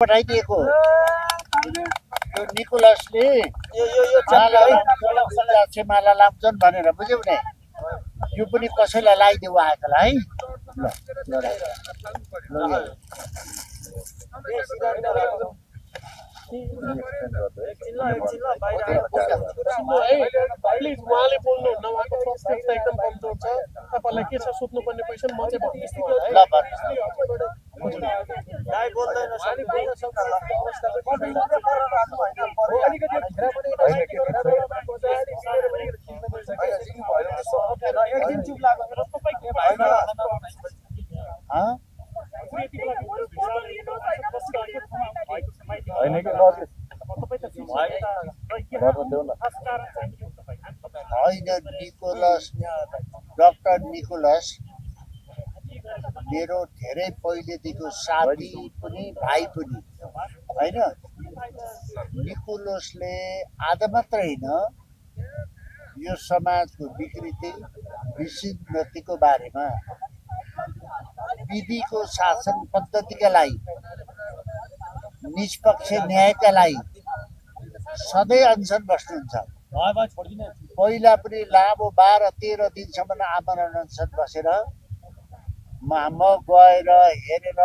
पठाइदिएको यो निकोलसले माला लाम्छन् भनेर बुझ्यौ नि यो पनि कसैलाई लगाइदेऊ आएकोलाई प्लिज उहाँले बोल्नुहुन्न उहाँको पर्सपेक्टिभ एकदम कमजोर छ तपाईलाई के छ सोध्नुपर्ने क्वेसन म चाहिँ भन्छु होइन निकोलस डाक्टर निकोलस मेरो धेरै पहिलेदेखिको साथी पनि भाइ पनि होइन निकोलसले आज मात्र होइन यो समाजको विकृति विसङ्गतिको बारेमा विधिको शासन पद्धतिका लागि निष्पक्ष न्यायका लागि सधैँ अनसन बस्नुहुन्छ पहिला पनि लामो 12-13 दिनसम्म आमरण अनसन बसेर म गएर हेरेर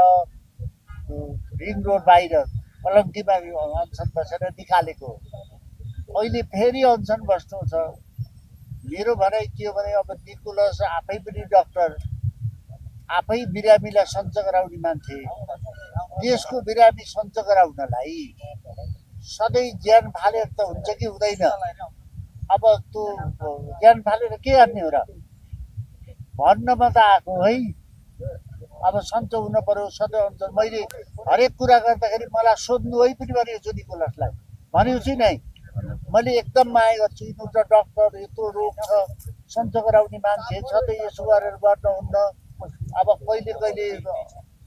रिङ रोड बाहिर कलङ्कीमा अनसन बसेर निकालेको अहिले फेरि अनसन बस्नु छ मेरो भनाइ के हो भने अब निकोलस आफै पनि डाक्टर आफै बिरामीलाई सञ्च गराउने मान्छे देशको बिरामी सञ्च गराउनलाई सधैँ ज्यान फालेर त हुन्छ कि हुँदैन अब त्यो ज्यान फालेर के गर्ने हो र भन्नमा त आएको है अब सञ्च हुन पर्यो सधैँ हुन्छ मैले हरेक कुरा गर्दाखेरि मलाई सोध्नु है पनि भनेको छु निकोलसलाई भनेको छु नै मैले एकदम माया गर्छु यिनीहरू त डाक्टर यत्रो रोग छ सञ्च गराउने मान्छे सधैँ यसो गरेर गर्नुहुन्न अब कहिले कहिले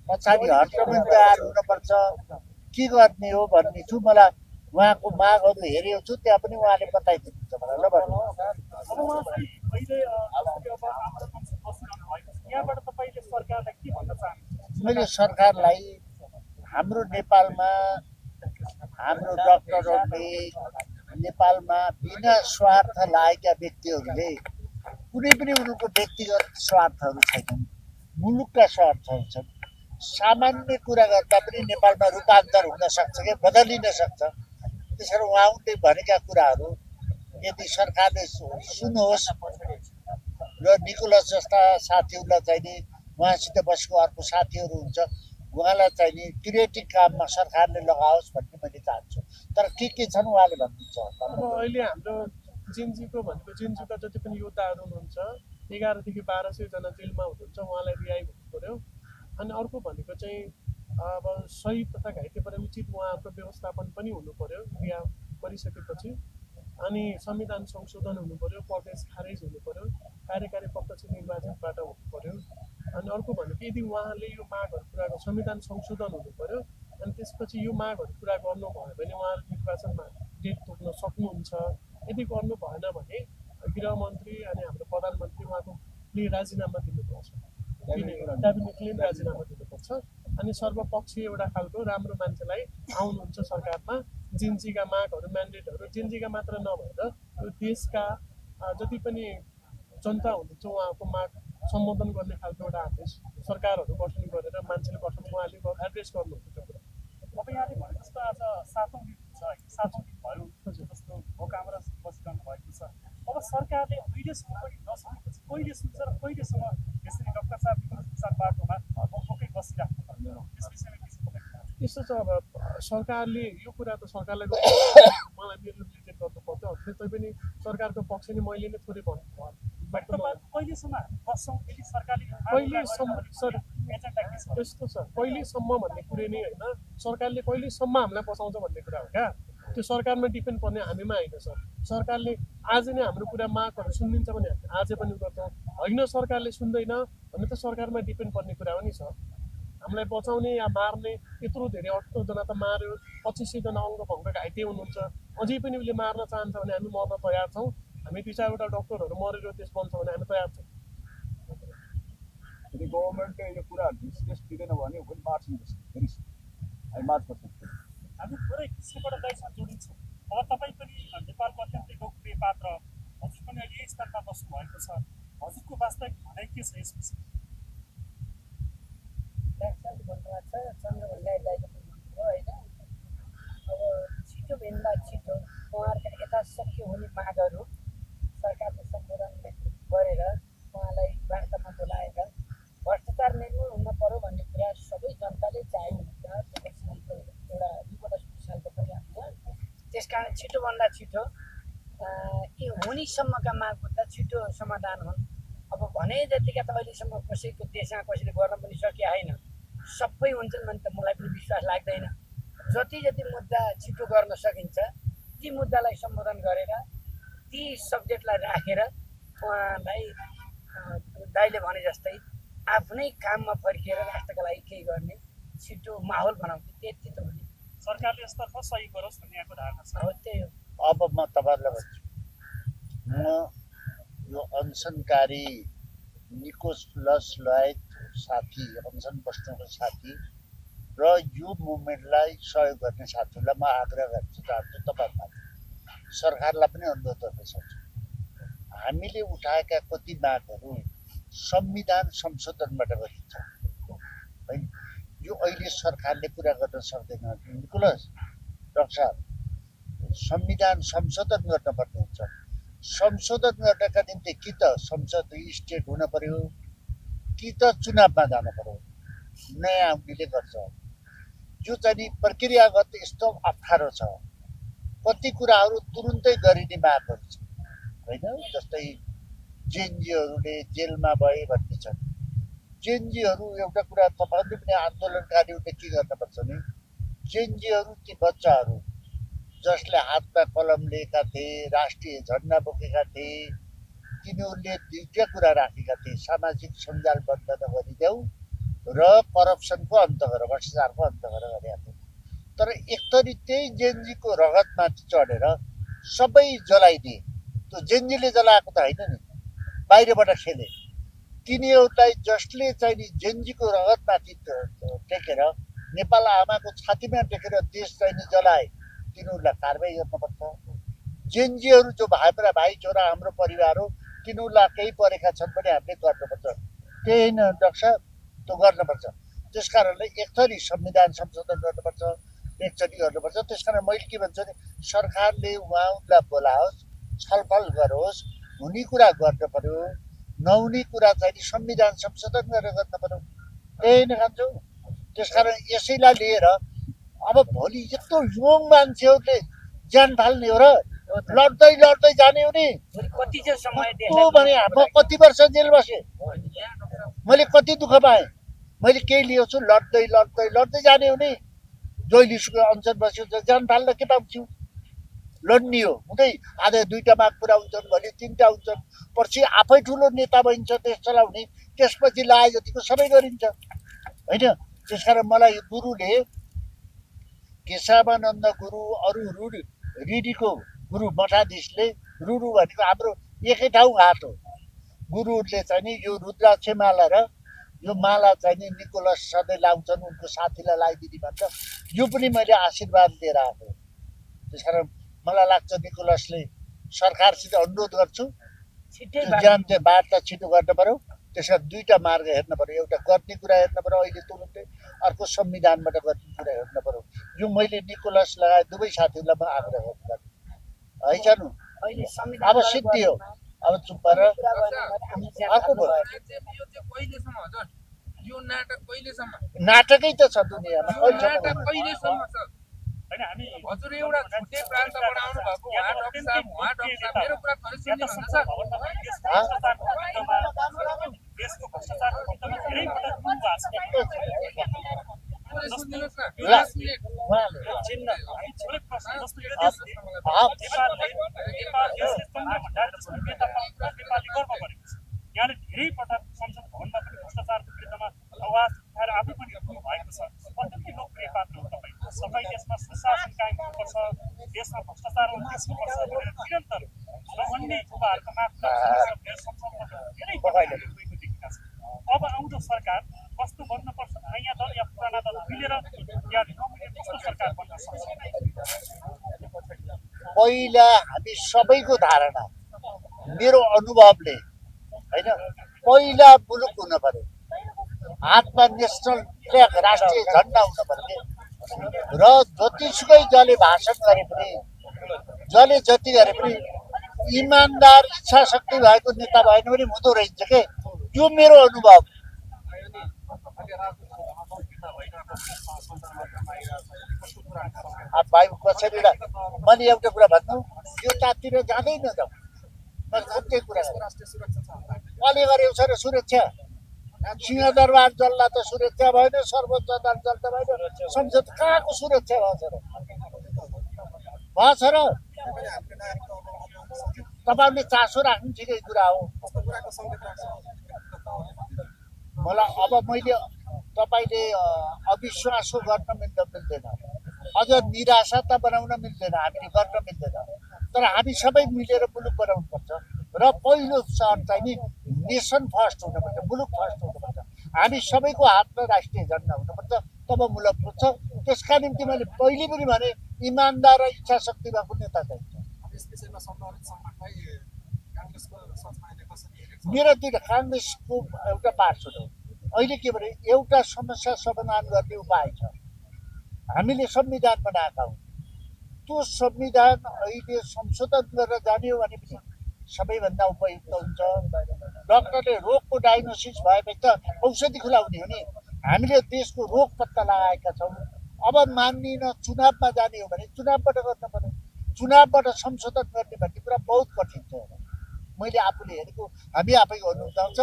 पछाडि हट्न पनि तयार हुनुपर्छ के गर्ने हो भन्ने छु मलाई उहाँको मागहरू हेरेको छु त्यहाँ पनि उहाँले बताइदिनुहुन्छ मलाई ल भन्नु मैले सरकारलाई हाम्रो नेपालमा हाम्रो डाक्टरहरूले नेपालमा बिना स्वार्थ लागेका व्यक्तिहरूले कुनै पनि उनीहरूको व्यक्तिगत स्वार्थहरू छैनन् मुलुकका स्वार्थहरू छन् सामान्य कुरा गर्दा पनि नेपालमा रूपान्तर हुन सक्छ कि बदलिन सक्छ त्यसरी उहाँले भनेका कुराहरू यदि सरकारले सुन्नुहोस् र निकोलस जस्ता साथीहरूलाई चाहिँ नि उहाँसित बसेको अर्को साथीहरू हुन्छ उहाँलाई चाहिँ नि क्रिएटिभ काममा सरकारले लगाओस् भन्ने मैले चाहन्छु तर के छन् उहाँले भन्नुहुन्छ अहिले हाम्रो जिन्जीको भनेको जिन्जीका जति पनि योद्धाहरू हुनुहुन्छ 11 देखि 1200 जना जेलमा हुनुहुन्छ उहाँलाई रिहाई हुनु पर्यो अनि अर्को भनेको चाहिँ अब शहीद तथा घाइतेबाट उचित उहाँहरूको व्यवस्थापन पनि हुनु पर्यो रिहा गरिसकेपछि अनि संविधान संशोधन हुनु पर्यो प्रदेश खारेज हुनु पर्यो कार्यकारी पक्ष निर्वाचनबाट हुनु पर्यो अनि अर्को भनेको यदि उहाँले यो मागहरू पुरा संविधान संशोधन हुनु पर्यो अनि त्यसपछि यो मागहरू पुरा गर्नु भयो भने उहाँहरू निर्वाचनमा डेट तोक्न सक्नुहुन्छ यदि गर्नु भएन भने गृहमन्त्री अनि हाम्रो प्रधानमन्त्री उहाँको राजीनामा दिनुपर्छ क्याबिनेटले राजीनामा दिनुपर्छ अनि सर्वपक्षीय एउटा खालको राम्रो मान्छेलाई आउनुहुन्छ सरकारमा जिन्जीका मागहरू म्यान्डेटहरू जिन्जीका मात्र नभएर यो देशका जति पनि जनता हुनुहुन्छ उहाँको माग सम्बोधन गर्ने खालको एउटा हामीले सरकारहरू गठन गरेर मान्छेले गठन उहाँले एड्रेस गर्नुहुन्छ त्यो कुरा अब यहाँले भने जस्तो आज 7औं दिन छ है 7औं दिन भयो जस्तो भोकामरा बसिरहनु भएको छ अब सरकारले अहिलेसम्म पनि नसकेपछि कहिले सुन्छ र कहिलेसम्म यसरी डाक्टर साहब निकोलस बाटोमा भोकै बसिराख्नु पर्छ यस विषयमा के छ यस्तो छ अब सरकारले यो कुरा त सरकारलाई मलाई मेरो रिलेटेड गर्नु पर्छ तै पनि सरकारको पक्ष नि मैले नै थोरै भन्नु कहिलेसम्म बस्छौँ यदि सरकारले यस्तो छ कहिलेसम्म भन्ने कुरो नै होइन सरकारले कहिलेसम्म हामीलाई बसाउँछ भन्ने कुरा हो क्या त्यो सरकारमा डिपेन्ड पर्ने हामीमा होइन सर सरकारले आज नै हाम्रो कुरा मागहरू सुनिदिन्छ भने हामी आज पनि गर्छौँ होइन सरकारले सुन्दैन भने त सरकारमा डिपेन्ड पर्ने कुरा हो नि सर हामीलाई बचाउने या मार्ने यत्रो धेरै 18 जना त मार्यो 2500 जना अङ्गभङ्ग घाइते हुनुहुन्छ अझै पनि उसले मार्न चाहन्छ भने हामी मर्न तयार छौँ हामी 2-4वटा डाक्टरहरू मरेर देश बन्छ भने हामी तयार छौँ यदि गभर्नमेन्टले यो कुराहरू सिरियस लिँदैन भने पनि मार्छन् हामी थोरै कृष्णबाट दाइसँग जोडिन्छौँ। अब तपाईँ पनि नेपालको अत्यन्तै लोकप्रिय पात्र, हजुर पनि अहिले यही स्थानमा बस्नु भएको छ, हजुरको वास्तविक भनाइ के छ यस विषयमा? भन्नुभएको छ चन्द्रभण्डारी दाइले भन्नुभयो होइन। अब छिटोभन्दा छिटो उहाँहरूका यथाशक्य हुने मागहरू सरकारले सम्बोधन गरेर उहाँलाई वार्तामा बोलाएर भ्रष्टाचार निर्मूल हुन पर्यो भन्ने कुरा सबै जनताले चाहेको हुन्छ। एउटा रिपोर्ट सालको पनि हुन्छ। त्यस कारण छिटोभन्दा छिटो यी हुनेसम्मका माग मुद्दा छिटो समाधान हुन्। अब भने जतिका त अहिलेसम्म कसैको देशमा कसैले गर्न पनि सके होइन, सबै हुन्छन् भने त मलाई पनि विश्वास लाग्दैन। जति जति मुद्दा छिटो गर्न सकिन्छ ती मुद्दालाई सम्बोधन गरेर ती सब्जेक्टलाई राखेर उहाँलाई दाइले भने जस्तै आफ्नै काममा फर्किएर राष्ट्रका लागि केही गर्ने छिटो माहौल बनाउँछ। त्यति त हो नि, सरकारले यसतर्फ सही गरोस् भन्ने यहाँको धारणा छ। हो त्यही हो। अब म तपाईँहरूलाई भन्छु, म यो अनसनकारी निकोलस लगायत साथी, अनसन बस्नुको साथी र यो मुभमेन्टलाई सहयोग गर्ने साथीहरूलाई म आग्रह गर्न चाहन्छु। तपाईँहरूलाई सरकारलाई पनि अनुरोध गर्न सक्छु, हामीले उठाएका कति मागहरू संविधान संशोधनबाट गरिन्छ होइन। यो अहिले सरकारले पुरा गर्न सक्दैन। निकोलस डाक्टर साहब, संविधान संशोधन गर्नुपर्ने हुन्छ। संशोधन गर्नका निम्ति कि त संसद स्टेट हुन पर्यो कि त चुनावमा जानु पर्यो। नयाँ आउनेले गर्छ। यो चाहिँ नि प्रक्रियागत यस्तो अप्ठ्यारो छ। कति कुराहरू तुरुन्तै गरिने मागहरू छ होइन। जस्तै जेएनजीहरूले जेलमा भए भन्ने छन्। जेएनजीहरू एउटा कुरा तपाईँहरूले पनि आन्दोलनकारीहरूले के गर्नुपर्छ भने, जेएनजीहरू ती बच्चाहरू जसले हातमा कलम लिएका थिए, राष्ट्रिय झन्डा बोकेका थिए, तिनीहरूले दुईटा कुरा राखेका थिए, सामाजिक सञ्जाल बन्द नगरिदेऊ र करप्सनको अन्त गर, भ्रष्टाचारको अन्त गर गरेका थिए। तर एकथरी त्यही जेएनजीको रगतमाथि चढेर सबै जलाइदिए। त्यो जेएनजीले जलाएको त होइन नि, बाहिरबाट खेले। तिनीहरूलाई जसले चाहिँ नि जेएनजीको रगतमाथि टेकेर, नेपाल आमाको छातीमा टेकेर देश चाहिँ नि जलाए, तिनीहरूलाई कारबाही गर्नुपर्छ। जेएनजीहरू जो भाइबरा भाइ छोरा हाम्रो परिवार हो, तिनीहरूलाई केही परेका छन् भने हामीले गर्नुपर्छ। त्यही होइन डाक्टर साहब, त्यो गर्नुपर्छ। त्यस कारणले एकथरी संविधान संशोधन गर्नुपर्छ, एकचोटि गर्नुपर्छ। त्यस कारण मैले के भन्छु भने, सरकारले उहाँहरूलाई बोलाओस्, छलफल गरोस्, हुने कुरा गर्नु पर्यो, नहुने कुरा चाहिँ संविधान संशोधन गरेर गर्नु पर्यो। त्यही नै खान्छौँ। त्यस कारण यसैलाई लिएर अब भोलि यत्रो युङ मान्छेहरूले ज्यान फाल्ने हो र लड्दै लड्दै जाने हो नि। कति चाहिँ समय भने म कति वर्ष जेल बसेँ, मैले कति दुःख पाएँ। मैले केही लिएको छु, लड्दै लड्दै लड्दै जाने हो नि। जहिले सुकै अनसन बस्यो ज्यान फाल्न के पाउँछु। लड्ने हो हुँदै आधा दुईटा माग पुरा हुन्छन्, भोलि तिनवटा हुन्छन्, पछि आफै ठुलो नेता बनिन्छ देश चलाउने, त्यसपछि लाए जतिको सबै गरिन्छ होइन। त्यसकारण मलाई गुरुले, केशवानन्द गुरु, अरू रिडीको गुरु मठाधीशले, रुरु भनेको हाम्रो एकै ठाउँ हात हो। गुरुहरूले चाहिँ नि यो रुद्राक्ष माला र यो माला चाहिँ नि निकोलस सधैँ लाउँछन्, उनको साथीलाई लगाइदिने भन्छ। यो पनि मैले आशीर्वाद लिएर आएको। त्यसकारण मलाई लाग्छ निकोलसले सरकारसित अनुरोध गर्छु, ज्यान चाहिँ वार्ता छिटो गर्नु पर्यो। त्यसका दुईटा मार्ग हेर्नु पर्यो, एउटा गर्ने कुरा हेर्नु पर्यो अहिले तुरुन्तै, अर्को संविधानबाट गर्ने कुरा हेर्नु पर्यो। यो मैले निकोलस लगायत दुवै साथीहरूलाई म आग्रह गर्छु है। जानु अब सिद्धियो, अब चुप भएर अर्को भयो। नाटकै त छ दुनियाँमा, हजुर एउटा छुट्टै प्रान्त बनाउनु भएको उहाँ डाक्टर साहब मेरो कुरा थोरै सुन्नुहुन्छ। देशको भ्रष्टाचार धेरै पटक सुनिदिनुहोस् न। हामी छोरै प्रश्न जस्तो यो देशले नेपालले गर्व गरेको छ। यहाँले धेरै पटक संसद भवनमा पनि भ्रष्टाचारको विरुद्धमा आवाज उठाएर आफै पनि उठ्नु भएको छ। अत्यन्तै लोकप्रिय पात्र हो तपाईँ। तपाईँ देशमा सुशासन कायम गर्नुपर्छ, देशमा भ्रष्टाचार रोक्नुपर्छ भनेर निरन्तर नभन्ने युवाहरूको माग संसदमा धेरै देखिएका छन्। अब आउँदो सरकार कस्तो बन्नुपर्छ नयाँ दल या पुराना दल मिलेर या नमिलेर कस्तो सरकार बन्न सक्छ? पहिला हामी सबैको धारणा मेरो अनुभवले होइन पहिला मुलुक हुन पर्यो हातमा नेसनल फ्ल्याग राष्ट्रिय झन्डा हुन पर्यो र जतिसुकै जसले भाषण गरे पनि जसले जति गरे पनि इमान्दार इच्छा शक्ति भएको नेता भएन भने हुँदो रहेछ के त्यो मेरो अनुभव भाइ कसरी मैले एउटा कुरा भन्नु यो तातिर जाँदै नजाउँ सत्य कुरा कसले गरेको छ र सुरक्षा सिंहदरबार जल्ला त सुरक्षा भएन सर्वोच्च अदालत जल्ला भएन संसद कहाँको सुरक्षा भएको छ र तपाईँले चासो राख्नु ठिकै कुरा हो मलाई अब मैले तपाईँले अविश्वास गर्न मिल्दैन अझ निराशा त बनाउन मिल्दैन हामीले गर्न मिल्दैन तर हामी सबै मिलेर मुलुक बनाउनुपर्छ र पहिलो सहर चाहिँ नि नेसन फर्स्ट हुनुपर्छ मुलुक फर्स्ट हुनुपर्छ हामी सबैको हातमा राष्ट्रिय झन्डा हुनुपर्छ तब मुलुक पुग्छ त्यसका निम्ति मैले पहिले पनि भने इमान्दार र इच्छा शक्ति भएको नेता चाहिन्छ मेरो दुईवटा काङ्ग्रेसको एउटा पार्षद हो अहिले के भने एउटा समस्या समाधान गर्ने उपाय छ हामीले संविधान बनाएका हौँ त्यो संविधान अहिले संशोधन गरेर जाने हो भनेपछि सबैभन्दा उपयुक्त हुन्छ डाक्टरले रोगको डायग्नोसिस भएपछि त औषधि खुलाउने हो नि हामीले देशको रोग पत्ता लगाएका छौँ अब मान्दिन चुनावमा जाने हो भने चुनावबाट गर्न पर्यो चुनावबाट संशोधन गर्ने भन्ने कुरा बहुत कठिन छ मैले आफूले हेरेको हामी आफैको अनुभव आउँछ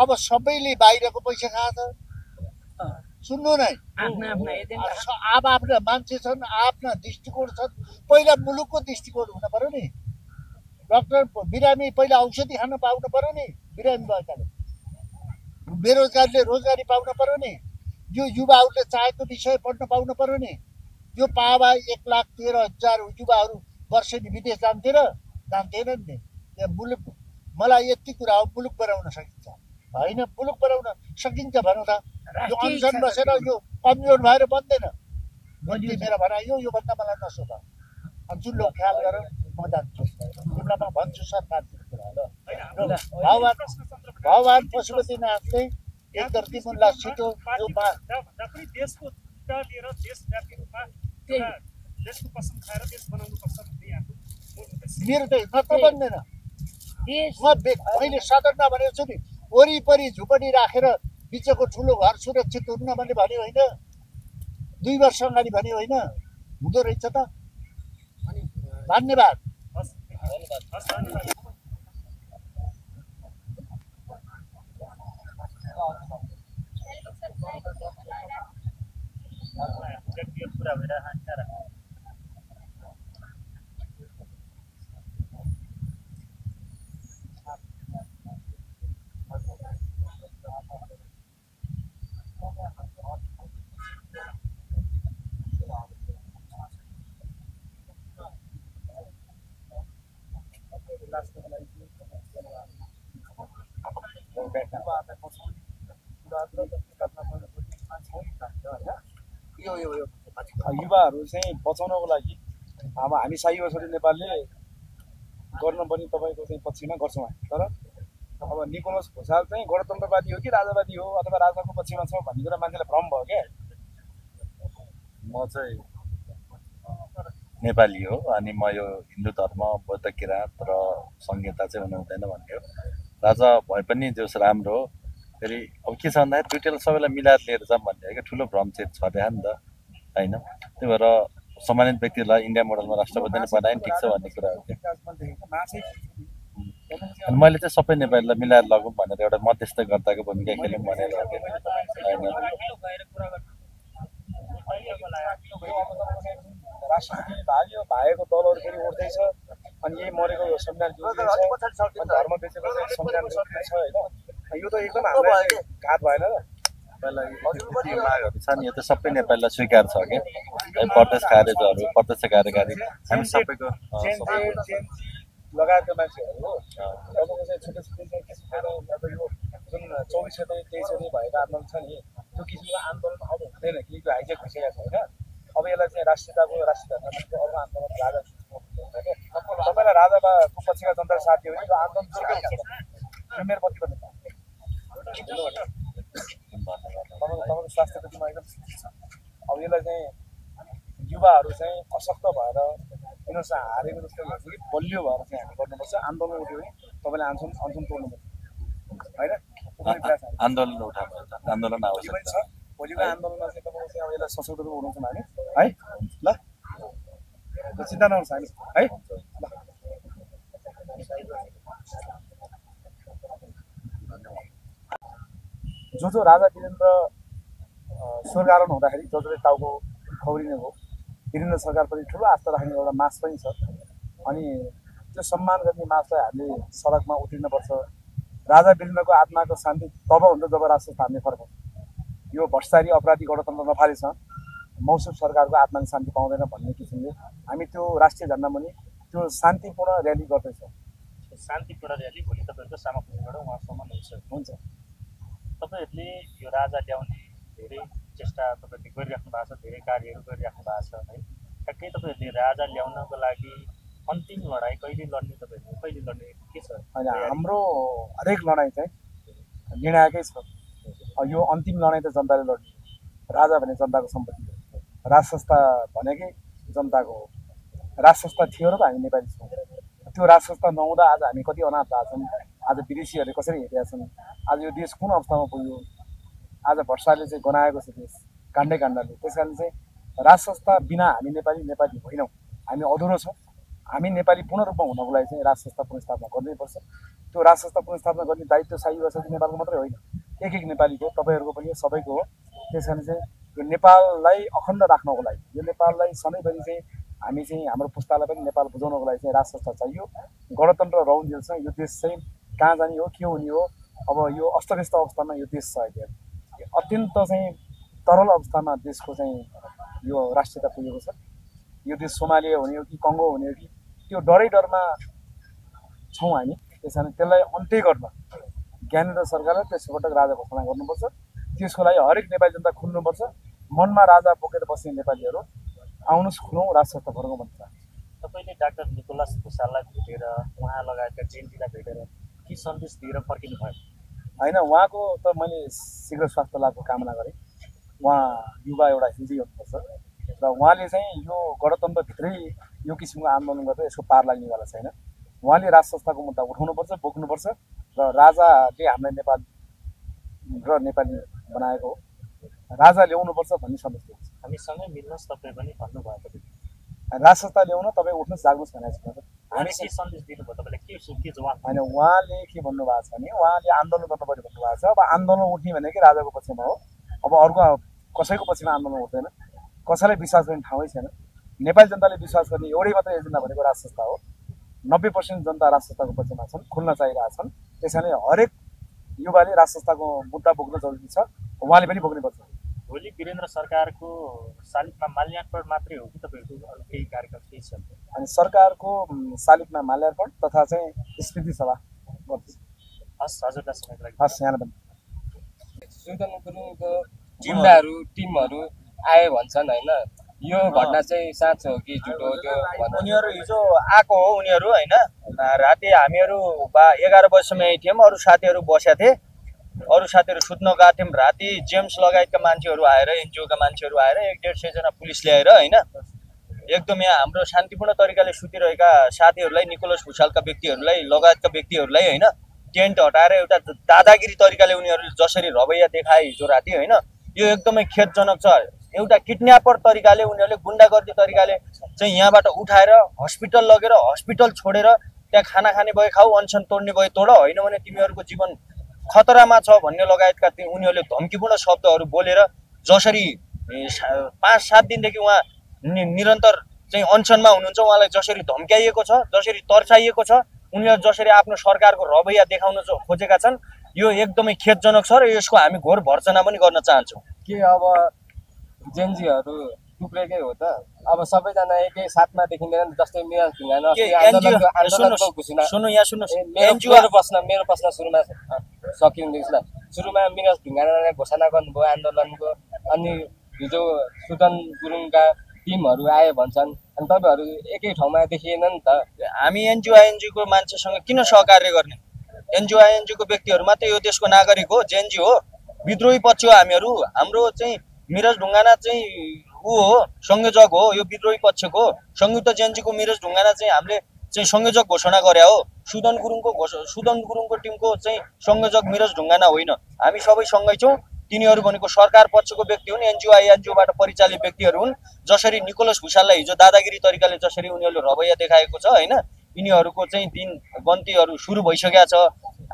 अब सबैले बाहिरको पैसा खान्छ सुन्नु नै अब आफ्ना मान्छे छन् आफ्ना दृष्टिकोण छन् पहिला मुलुकको दृष्टिकोण हुन पर्यो नि डाक्टर बिरामी पहिला औषधि खान पाउनु पर्यो नि बिरामी भएकाले बेरोजगारीले रोजगारी पाउन पर्यो नि यो युवाहरूले चाहेको विषय पढ्न पाउनु पर्यो नि यो पावा 1,13,000 युवाहरू वर्षेनी विदेश जान्थे र जान्थेनन् नि मुलुक मलाई यति कुरा हो मुलुक बनाउन सकिन्छ होइन मुलुक बनाउन सकिन्छ भनौँ त यो अनसन बसेर यो कमजोर भएर बन्दैन मैले मेरो भनाइ योभन्दा मलाई नसोध जुन लोक ख्याल गर म जान्छु तिमीलाई म भन्छु सरकारको कुरा भगवान पशुपतिनाथले एक धरती मुल्ला छिटो यो देशको लिएर देशव्यापी रूपमा देशको कसम खाएर देश बनाउनुपर्छ भन्ने यहाँको मेरो त मात्र बन्दैन मैले सदनमा भनेको छु नि वरिपरि झुपडी राखेर बिचको ठुलो घर सुरक्षित हुन्न भन्ने भन्यो होइन 2 वर्ष अगाडि भन्यो होइन हुँदो रहेछ त धन्यवाद कुरा भइरहेको युवाहरू चाहिँ बचाउनको लागि अब हामी साई वसरी नेपालले गर्न पनि तपाईँको चाहिँ पक्षमा गर्छौँ तर अब निकोलस भुसाल चाहिँ गणतन्त्रवादी हो कि राजावादी हो अथवा राजाको पक्षमा छ भन्ने कुरा मान्छेलाई भ्रम भयो क्या म चाहिँ नेपाली हो अनि म यो हिन्दू धर्म बौद्ध किराँत र संहिता चाहिँ हुनु हुँदैन भन्ने हो राजा भए पनि जोस् राम्रो हो फेरि अब के छ भन्दाखेरि दुईटैलाई सबैलाई मिलाएर लिएर जाऊँ भन्ने हो क्या ठुलो भ्रम चाहिँ छ त्यहाँ नि त होइन त्यही भएर सम्मानित व्यक्तिलाई इन्डिया मोडलमा राष्ट्रपति नै बनाए नि ठिक छ भन्ने कुरा हो अनि मैले चाहिँ सबै नेपालीलाई मिलाएर लगौँ भनेर एउटा मध्यस्थकर्ताको भूमिका खेल्यौँ भनेर होइन राष्ट्रपति भाग्यो भागेको दलहरू फेरि उठ्दैछ अनि यही मरेको संविधान धर्म बेचेको संविधान छ होइन यो त एकदम हामीलाई घात भएन र मागहरू छ नि यो त सबै नेपालीलाई स्वीकार छ क्या प्रदेश कार्यहरू प्रत्यक्ष कार्यकारी हामी सबैको लगायतका मान्छेहरू हो तपाईँको चाहिँ छुट्टै छुट्टै अब यो जुन 24 23 भएका आन्दोलन छ नि त्यो किसिमको आन्दोलन अब हुँदैन किनकि त्यो हाइजेक भइसकेको छ होइन अब यसलाई चाहिँ राष्ट्रियताको राष्ट्रिय धर्मको अर्को आन्दोलन राजा तपाईँलाई राजाको पक्षका जनताको साथ दियो भने त्यो आन्दोलन सुरुकै हुन्छ त्यो मेरो प्रतिबद्धता तपाईँको स्वास्थ्य प्रतिमा एकदम ठिक छ अब यसलाई चाहिँ युवाहरू चाहिँ अशक्त भएर यिनीहरूसँग हारेको जस्तो लाग्छ कि बलियो भएर चाहिँ हामी गर्नुपर्छ आन्दोलन उठ्यो भने तपाईँले अनसन तोड्नुपर्छ होइन आन्दोलन उठाउनु आन्दोलन आवश्यक छ भोलिको आन्दोलनमा चाहिँ तपाईँको चाहिँ अब यसलाई सशक्त रूपमा उठाउँछौँ हामी है ल चिन्ता नगर्नुहोस् हामी है जो राजा वीरेन्द्र स्वर्गारोहण हुँदाखेरि जसले टाउको खौरिने हो वीरेन्द्र सरकारप्रति ठुलो आस्था राख्ने एउटा मास पनि छ अनि त्यो सम्मान गर्ने मासलाई हामीले सडकमा उत्रिनुपर्छ राजा वीरेन्द्रको आत्माको शान्ति तब हुन्छ जब राष्ट्र स्थानले फर्काउँछ यो भ्रष्टाचारी अपराधी गणतन्त्र नफालेसँग मौसम सरकारको आत्माले शान्ति पाउँदैन भन्ने किसिमले हामी त्यो राष्ट्रिय झन्डा पनि त्यो शान्तिपूर्ण र्याली गर्दैछौँ शान्तिपूर्ण र्याली भोलि तपाईँहरूको सामाखुसीबाट उहाँसम्म हुन्छ तपाईँहरूले यो राजा ल्याउने धेरै चेष्टा तपाईँहरूले गरिराख्नु भएको छ धेरै कार्यहरू गरिराख्नु भएको छ है ठ्याक्कै तपाईँहरूले राजा ल्याउनको लागि अन्तिम लडाइँ कहिले लड्ने तपाईँहरूले कहिले लड्ने के छ होइन हाम्रो हरेक लडाइँ चाहिँ निर्णायकै छ यो अन्तिम लडाइँ त जनताले लड्ने राजा भने जनताको सम्पत्ति हो राज संस्था भनेकै जनताको हो राज संस्था थियो र त हामी नेपाली छौँ त्यो राज संस्था नहुँदा आज हामी कति अनाथ भएको छौँ आज विदेशीहरूले कसरी हेरेका छन् आज यो देश कुन अवस्थामा पुग्यो आज भ्रष्टाचारले चाहिँ गनाएको छ देश काण्डले त्यस कारण चाहिँ राज संस्था बिना हामी नेपाली होइनौँ हामी अधुरो छौँ हामी नेपाली पूर्ण रूपमा हुनको लागि चाहिँ राज संस्था पुनर्स्थापना गर्नैपर्छ त्यो राज संस्था पुनर्स्थापना गर्ने दायित्व शाही वसति नेपालको मात्रै होइन एक नेपालीको तपाईँहरूको पनि सबैको हो त्यस कारण चाहिँ यो नेपाललाई अखण्ड राख्नको लागि यो नेपाललाई सधैँभरि चाहिँ हामी चाहिँ हाम्रो पुस्तालाई पनि नेपाल बुझाउनको लागि चाहिँ राज संस्था चाहियो गणतन्त्र रहन्जेलसँग यो देश चाहिँ कहाँ जाने हो के हुने हो अब यो अस्तव्यस्त अवस्थामा यो देश छ अहिले अत्यन्त चाहिँ तरल अवस्थामा देशको चाहिँ यो राष्ट्रियता पुगेको छ यो देश सोमालिया हुने हो कि कङ्गो हुने हो कि त्यो डरमा छौँ हामी त्यस कारण त्यसलाई अन्त्य गर्न ज्ञानेन्द्र सरकारले त्यसपटक राजा घोषणा गर्नुपर्छ त्यसको लागि हरेक नेपाली जनता खुल्नुपर्छ मनमा राजा बोकेर बस्ने नेपालीहरू आउनुहोस् खुलौँ राज संस्था फर्कौँ भन्छ तपाईँले डाक्टर निकोलस भुसाललाई भेटेर उहाँ लगायतका जेएनजीलाई भेटेर के सन्देश दिएर फर्किनु भयो होइन उहाँको त मैले शीघ्र स्वास्थ्य लाभको कामना गरेँ उहाँ युवा एउटा हिन्दी हुनुपर्छ र उहाँले चाहिँ यो गणतन्त्रभित्रै यो किसिमको आन्दोलन गर्दा यसको पार लाग्नेवाला छैन उहाँले राज संस्थाको मुद्दा उठाउनुपर्छ बोक्नुपर्छ र राजाले हामीलाई नेपाल र नेपाली बनाएको हो राजा ल्याउनुपर्छ भन्ने सन्देश दिएको छ हामीसँगै मिल्नुहोस् तपाईँ पनि भन्नुभयो तपाईँ राज संस्था ल्याउन तपाईँ उठ्नुहोस् जाग्नुहोस् भनेको छ हामी के सन्देश दिनुभयो तपाईँलाई के जवाब होइन उहाँले के भन्नुभएको छ भने उहाँले आन्दोलन गर्नु पर्यो भन्नुभएको छ अब आन्दोलन उठ्ने भनेकै राजाको पक्षमा हो अब अर्को कसैको पक्षमा आन्दोलन उठ्दैन कसैलाई विश्वास गर्ने ठाउँै छैन नेपाली जनताले विश्वास गर्ने एउटै मात्रै एजेन्डा भनेको राज संस्था हो 90% जनता राज संस्थाको पक्षमा छन् खुल्न चाहिरहेछन् त्यसैले हरेक युवाले राज संस्थाको मुद्दा बोक्न जरुरी छ उहाँले पनि बोक्नुपर्छ भोलि वीरेन्द्र सरकारको शालिगमा माल्यार्पण मात्रै हो कि तपाईँहरूको अरू केही कार्यक्रम केही छ अनि सरकारको शालिगमा माल्यार्पण तथा चाहिँ स्मृति सभा गर्छ हस् हजुरलाई समयको लागि हस् यहाँ पनि सुल्तान गुरुङको टिमहरू आए भन्छन् होइन यो घटना चाहिँ साँचो हो कि झुटो हो त्यो उनीहरू हिजो आएको हो उनीहरू होइन राति हामीहरू 11 बजीसम्म यहीँ थियौँ अरू साथीहरू बसेका थिए अरू साथीहरू सुत्न गएको थियौँ राति जेम्स लगायतका मान्छेहरू आएर एनजिओका मान्छेहरू आएर 150 जना पुलिस ल्याएर होइन एकदम यहाँ हाम्रो शान्तिपूर्ण तरिकाले सुतिरहेका साथीहरूलाई निकोलस भुसालका व्यक्तिहरूलाई लगायतका व्यक्तिहरूलाई होइन टेन्ट हटाएर एउटा दादागिरी तरिकाले उनीहरूले जसरी रवैया देखाए हिजो राति होइन यो एकदमै खेदजनक छ एउटा किडन्यापर तरिकाले उनीहरूले गुन्डागर्दी तरिकाले चाहिँ यहाँबाट उठाएर हस्पिटल लगेर हस्पिटल छोडेर त्यहाँ खाना खाने भए खाऊ अनसन तोड्ने भए तोड होइन भने तिमीहरूको जीवन खतरामा छ भन्ने लगायतका उनीहरूले धम्कीपूर्ण शब्दहरू बोलेर जसरी 5-7 दिनदेखि उहाँ निरन्तर चाहिँ अनसनमा हुनुहुन्छ उहाँलाई जसरी धम्क्याइएको छ जसरी तर्साइएको छ उनीहरू जसरी आफ्नो सरकारको रवैया देखाउन खोजेका छन् यो एकदमै खेदजनक छ र यसको हामी घोर भर्त्सना पनि गर्न चाहन्छौँ के अब जेएनजीहरू टुक्रेकै हो त अब सबैजना एकै साथमा देखिँदैन जस्तै मिराज ढुङ्गाना सुन्नु यहाँ सुन्नुहोस् मेरो प्रश्न सुरुमा सकिँदैछ सुरुमा मिनस ढुङ्गानाले घोषणा गर्नुभयो आन्दोलनको अनि हिजो सुदन गुरुङका टिमहरू आए भन्छन् अनि तपाईँहरू एकै ठाउँमा देखिएन नि त हामी एनजिओ मान्छेसँग किन सहकार्य गर्ने एनजिओ व्यक्तिहरू मात्रै यो देशको नागरिक हो जेएनजी हो विद्रोही पक्ष हो हामीहरू हाम्रो चाहिँ मिरज ढुङ्गाना चाहिँ ऊ हो संयोजक हो यो विद्रोही पक्षको संयुक्त जेएनजीको मिरज ढुङ्गाना चाहिँ हामीले चाहिँ संयोजक घोषणा गरे हो सुदन गुरुङको टिमको चाहिँ संयोजक मिरज ढुङ्गाना होइन हामी सबै सँगै छौँ तिनीहरू भनेको सरकार पक्षको व्यक्ति हुन् एनजिओबाट परिचालित व्यक्तिहरू हुन् जसरी निकोलस भुसाललाई हिजो दादागिरी तरिकाले जसरी उनीहरूले रवैया देखाएको छ होइन यिनीहरूको चाहिँ दिन गन्तीहरू सुरु भइसकेका छ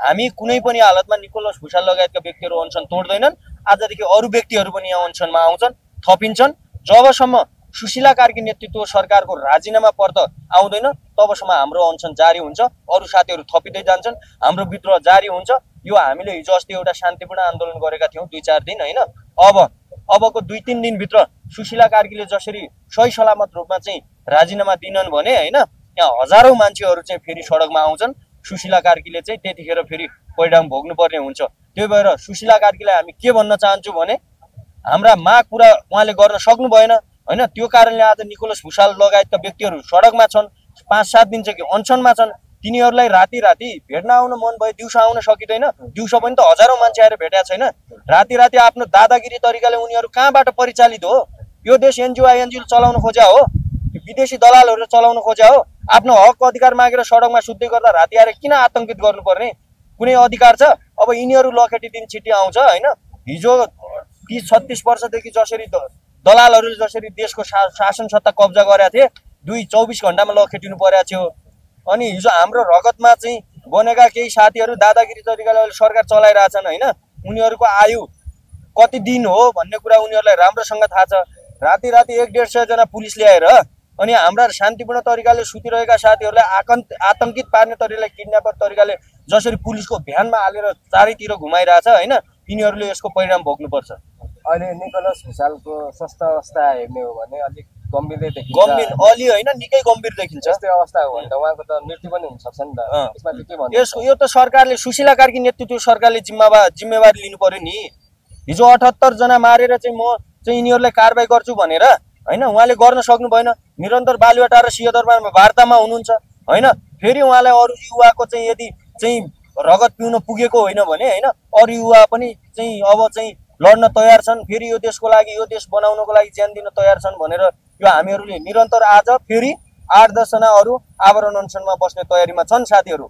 हामी कुनै पनि हालतमा निकोलस भुसाल लगायतका व्यक्तिहरू अनसन तोड्दैनन् आजदेखि अरू व्यक्तिहरू पनि यहाँ अनसनमा आउँछन् थपिन्छन् जबसम्म सुशीला कार्की नेतृत्व सरकारको राजीनामा पर्दा आउँदैन तबसम्म हाम्रो अनसन जारी हुन्छ अरू साथीहरू थपिँदै जान्छन् हाम्रो विद्रोह जारी हुन्छ यो हामीले हिजो अस्ति एउटा शान्तिपूर्ण आन्दोलन गरेका थियौँ 2-4 दिन होइन अबको 2-3 दिनभित्र सुशीला कार्कीले जसरी सही सलामत रूपमा चाहिँ राजीनामा दिनन् भने होइन यहाँ हजारौँ मान्छेहरू चाहिँ फेरि सडकमा आउँछन् सुशीला कार्कीले चाहिँ त्यतिखेर फेरि परिणाम भोग्नुपर्ने हुन्छ त्यही भएर सुशीला कार्कीलाई हामी के भन्न चाहन्छौँ भने हाम्रा माग पुरा उहाँले गर्न सक्नु भएन होइन त्यो कारणले आज निकोलस भुसाल लगायतका व्यक्तिहरू सडकमा छन् 5-7 दिन चाहिँ अनसनमा छन् तिनीहरूलाई राति भेट्न आउन मन भयो दिउँसो आउन सकिँदैन दिउँसो पनि त हजारौँ मान्छे आएर भेटेको छैन राति आफ्नो दादागिरी तरिकाले उनीहरू कहाँबाट परिचालित हो यो देश एनजिओ चलाउन खोज्या हो विदेशी दलालहरूले चलाउन खोज्या हो आफ्नो हक अधिकार मागेर सडकमा सुत्दै गर्दा राति आएर किन आतंकित गर्नुपर्ने कुनै अधिकार छ अब यिनीहरू लखेटी दिन छिट्टी आउँछ होइन हिजो 30-36 वर्षदेखि जसरी दलालहरूले जसरी देशको शासन सत्ता कब्जा गरेका थिए 24 घण्टामा लखेटिनु परेको थियो अनि हिजो हाम्रो रगतमा चाहिँ बनेका केही साथीहरू दादागिरी तरिकाले सरकार चलाइरहेछन् होइन उनीहरूको आयु कति दिन हो भन्ने कुरा उनीहरूलाई राम्रोसँग थाहा छ राति 150 जना पुलिस ल्याएर अनि हाम्रा शान्तिपूर्ण तरिकाले सुतिरहेका साथीहरूलाई आतंकित पार्ने तरिकाले किडन्यापर तरिकाले जसरी पुलिसको भ्यानमा हालेर चारैतिर घुमाइरहेछ होइन यिनीहरूले यसको परिणाम भोग्नुपर्छ अहिले निकोलस भुसालको स्वास्थ्य अवस्था हेर्ने हो भने अलिक गम्भीरै देखिन्छ गम्भीर अलि होइन निकै गम्भीर देखिन्छ यस्तै अवस्था हो भने त उहाँको त मृत्यु पनि हुन सक्छ नि त यसमा चाहिँ के भन्नु यो त सरकारले सुशीला कार्की नेतृत्व सरकारले जिम्मेवारी लिनु पर्यो नि हिजो 78 जना मारेर चाहिँ म चाहिँ यिनीहरूलाई कारबाही गर्छु भनेर होइन उहाँले गर्न सक्नु भएन निरन्तर बालुवाटार र सिंहदरबारमा वार्तामा हुनुहुन्छ होइन फेरि उहाँलाई अरू युवाको चाहिँ यदि चाहिँ रगत पिउन पुगेको होइन भने होइन अरू युवा पनि चाहिँ अब चाहिँ लड्न तयार छन् फेरि यो देशको लागि यो देश बनाउनको लागि ज्यान दिन तयार छन् भनेर यो हामीहरूले निरन्तर आज फेरि 8-10 जना अरू आवरण अनसनमा बस्ने तयारीमा छन् साथीहरू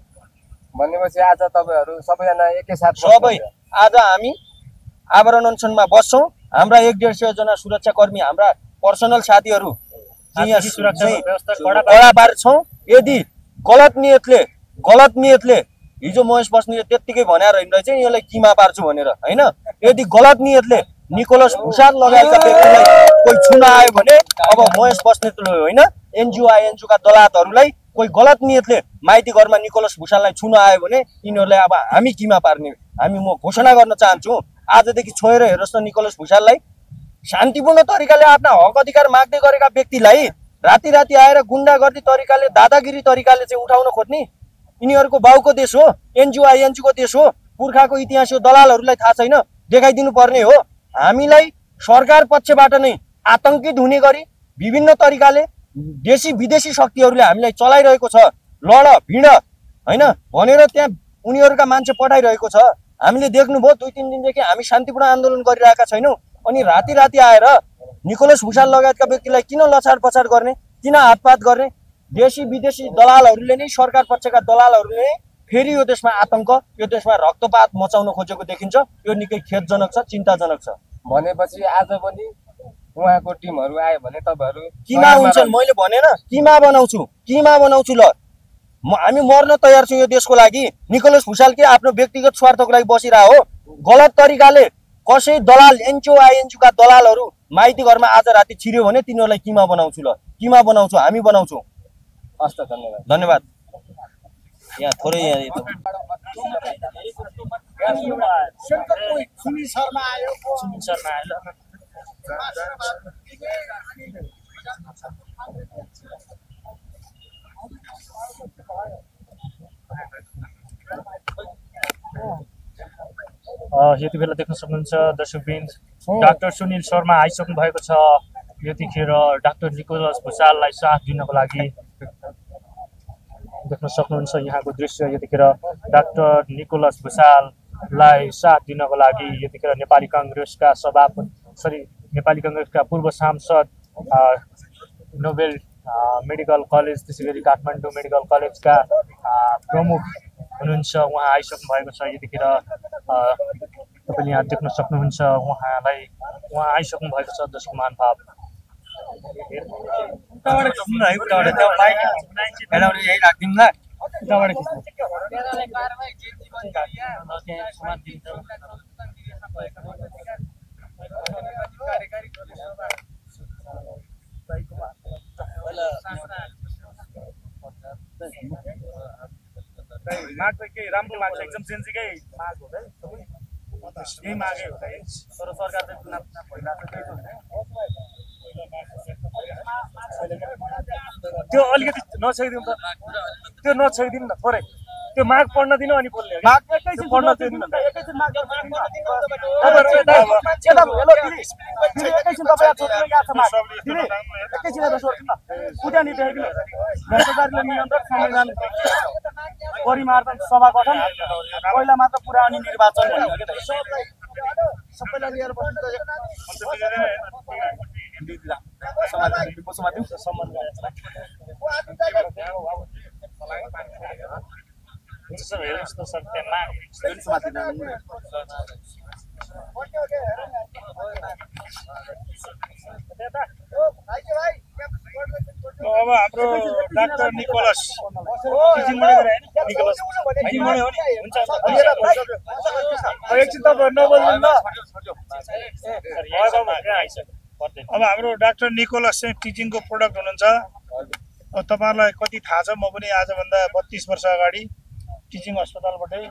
भनेपछि आज तपाईँहरू सबैजना एकैसाथ सबै आज हामी आवरण अनसनमा बस्छौँ हाम्रा 150 जना सुरक्षाकर्मी हाम्रा पर्सनल साथीहरू कडा पार्छौँ यदि गलत नियतले हिजो महेश बस्नेतले त्यत्तिकै भनेर हिँड्दै चाहिँ यसलाई किमा पार्छु भनेर होइन यदि गलत नियतले निकोलस भुसाल लगायतका व्यक्तिलाई कोही छुन आयो भने अब महेश बस्नेतले होइन एनजिओका दलालहरूलाई कोही गलत नियतले माइती घरमा निकोलस भुसाललाई छुन आयो भने यिनीहरूलाई अब हामी किमा पार्ने म घोषणा गर्न चाहन्छु आजदेखि छोएर हेर्नुहोस् न निकोलस भुसाललाई शान्तिपूर्ण तरिकाले आफ्ना हक अधिकार माग्दै गरेका व्यक्तिलाई राति आएर गुन्डागर्दी तरिकाले दादागिरी तरिकाले चाहिँ उठाउन खोज्ने यिनीहरूको बाउको देश हो एनजिओको देश हो पुर्खाको इतिहास हो दलालहरूलाई थाहा छैन देखाइदिनु पर्ने हो हामीलाई सरकार पक्षबाट नै आतंकित हुने गरी विभिन्न तरिकाले देशी विदेशी शक्तिहरूले हामीलाई चलाइरहेको छ लड भिड होइन भनेर त्यहाँ उनीहरूका मान्छे पठाइरहेको छ हामीले देख्नुभयो 2-3 दिनदेखि हामी शान्तिपूर्ण आन्दोलन गरिरहेका छैनौँ अनि राति आएर निकोलस भुसाल लगायतका व्यक्तिलाई किन लछाड पछाड गर्ने किन हातपात गर्ने देशी विदेशी दलालहरूले नै सरकार पक्षका दलालहरूले नै फेरि यो देशमा आतंक यो देशमा रक्तपात मचाउन खोजेको देखिन्छ यो निकै खेदजनक छ चिन्ताजनक छ भनेपछि आज पनि उहाँको टिमहरू आयो भने तपाईँहरू किमा हुन्छन् मैले भनेन किमा बनाउँछु ल हामी मर्न तयार छौँ यो देशको लागि निकोलस भुसाल के आफ्नो व्यक्तिगत स्वार्थको लागि बसिरह हो गलत तरिकाले कसै दलाल एनजिओका दलालहरू माइती घरमा आज राति छिर्यो भने तिनीहरूलाई किमा बनाउँछु हामी बनाउँछौँ हस् त धन्यवाद यहाँ थोरै यति बेला देख्न सक्नुहुन्छ दर्शकवृन्द डाक्टर सुनिल शर्मा आइसक्नु भएको छ। यतिखेर डाक्टर निकोलस भुसाललाई साथ दिनको लागि देख्न सक्नुहुन्छ यहाँको दृश्य। यतिखेर डाक्टर निकोलस भुसाललाई साथ दिनको लागि यतिखेर नेपाली काङ्ग्रेसका नेपाली काङ्ग्रेसका पूर्व सांसद नोबेल मेडिकल कलेज त्यसै गरी काठमाडौँ मेडिकल कलेजका प्रमुख हुनुहुन्छ, उहाँ आइसक्नु भएको छ। यतिखेर तपाईँले यहाँ देख्न सक्नुहुन्छ उहाँ आइसक्नु भएको छ। दर्शक महानुभाव माग त केही राम्रो माग एकदम जेन्जीकै माग हो है, यही मागै हो है। तर सरकार चाहिँ चुनाव भइरहेको त्यो अलिकति नछाइदिउँ त, त्यो नछाइदिनु न थोरै, त्यो माग पढ्न दिनु अनि बोल्ने पढ्न दिनु न। परिमार्जन सभा गठन पहिला मात्र पुरा अनि निर्वाचन सबैलाई लिएर बस्नु अब हाम्रो डाक्टर निकोलस एकछिन तपाईँ नबोल्नु ल। अब हाम्रो डाक्टर निकोलस चाहिँ टिचिङको प्रोडक्ट हुनुहुन्छ। अब तपाईँहरूलाई कति थाहा छ, म पनि आजभन्दा 32 वर्ष अगाडि टिचिङ अस्पतालबाटै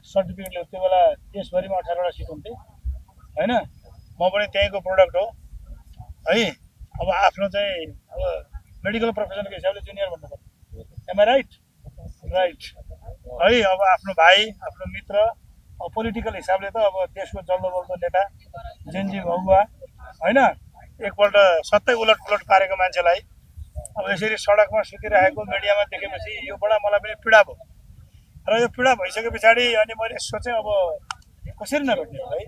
सर्टिफिकेट ल्याउ। त्यो बेला देशभरिमा 18वटा सिट हुन्थे होइन, म पनि त्यहीँको प्रोडक्ट हो है। अब आफ्नो चाहिँ अब मेडिकल प्रोफेसनको हिसाबले जुनियर भन्नु पर्छ, एम आई राइट राइट है। अब आफ्नो भाइ आफ्नो मित्र, अब पोलिटिकल हिसाबले त अब देशको जल्दो बल्दो नेता जेनजी भगुवा होइन, एकपल्ट सत्तै उलट पुलट पारेको मान्छेलाई अब यसरी सडकमा सुतिरहेको मिडियामा देखेपछि यो बडा मलाई पनि पीडा भयो। र यो पीडा भइसके पछाडि अनि मैले सोचेँ अब कसरी नभेट्ने है।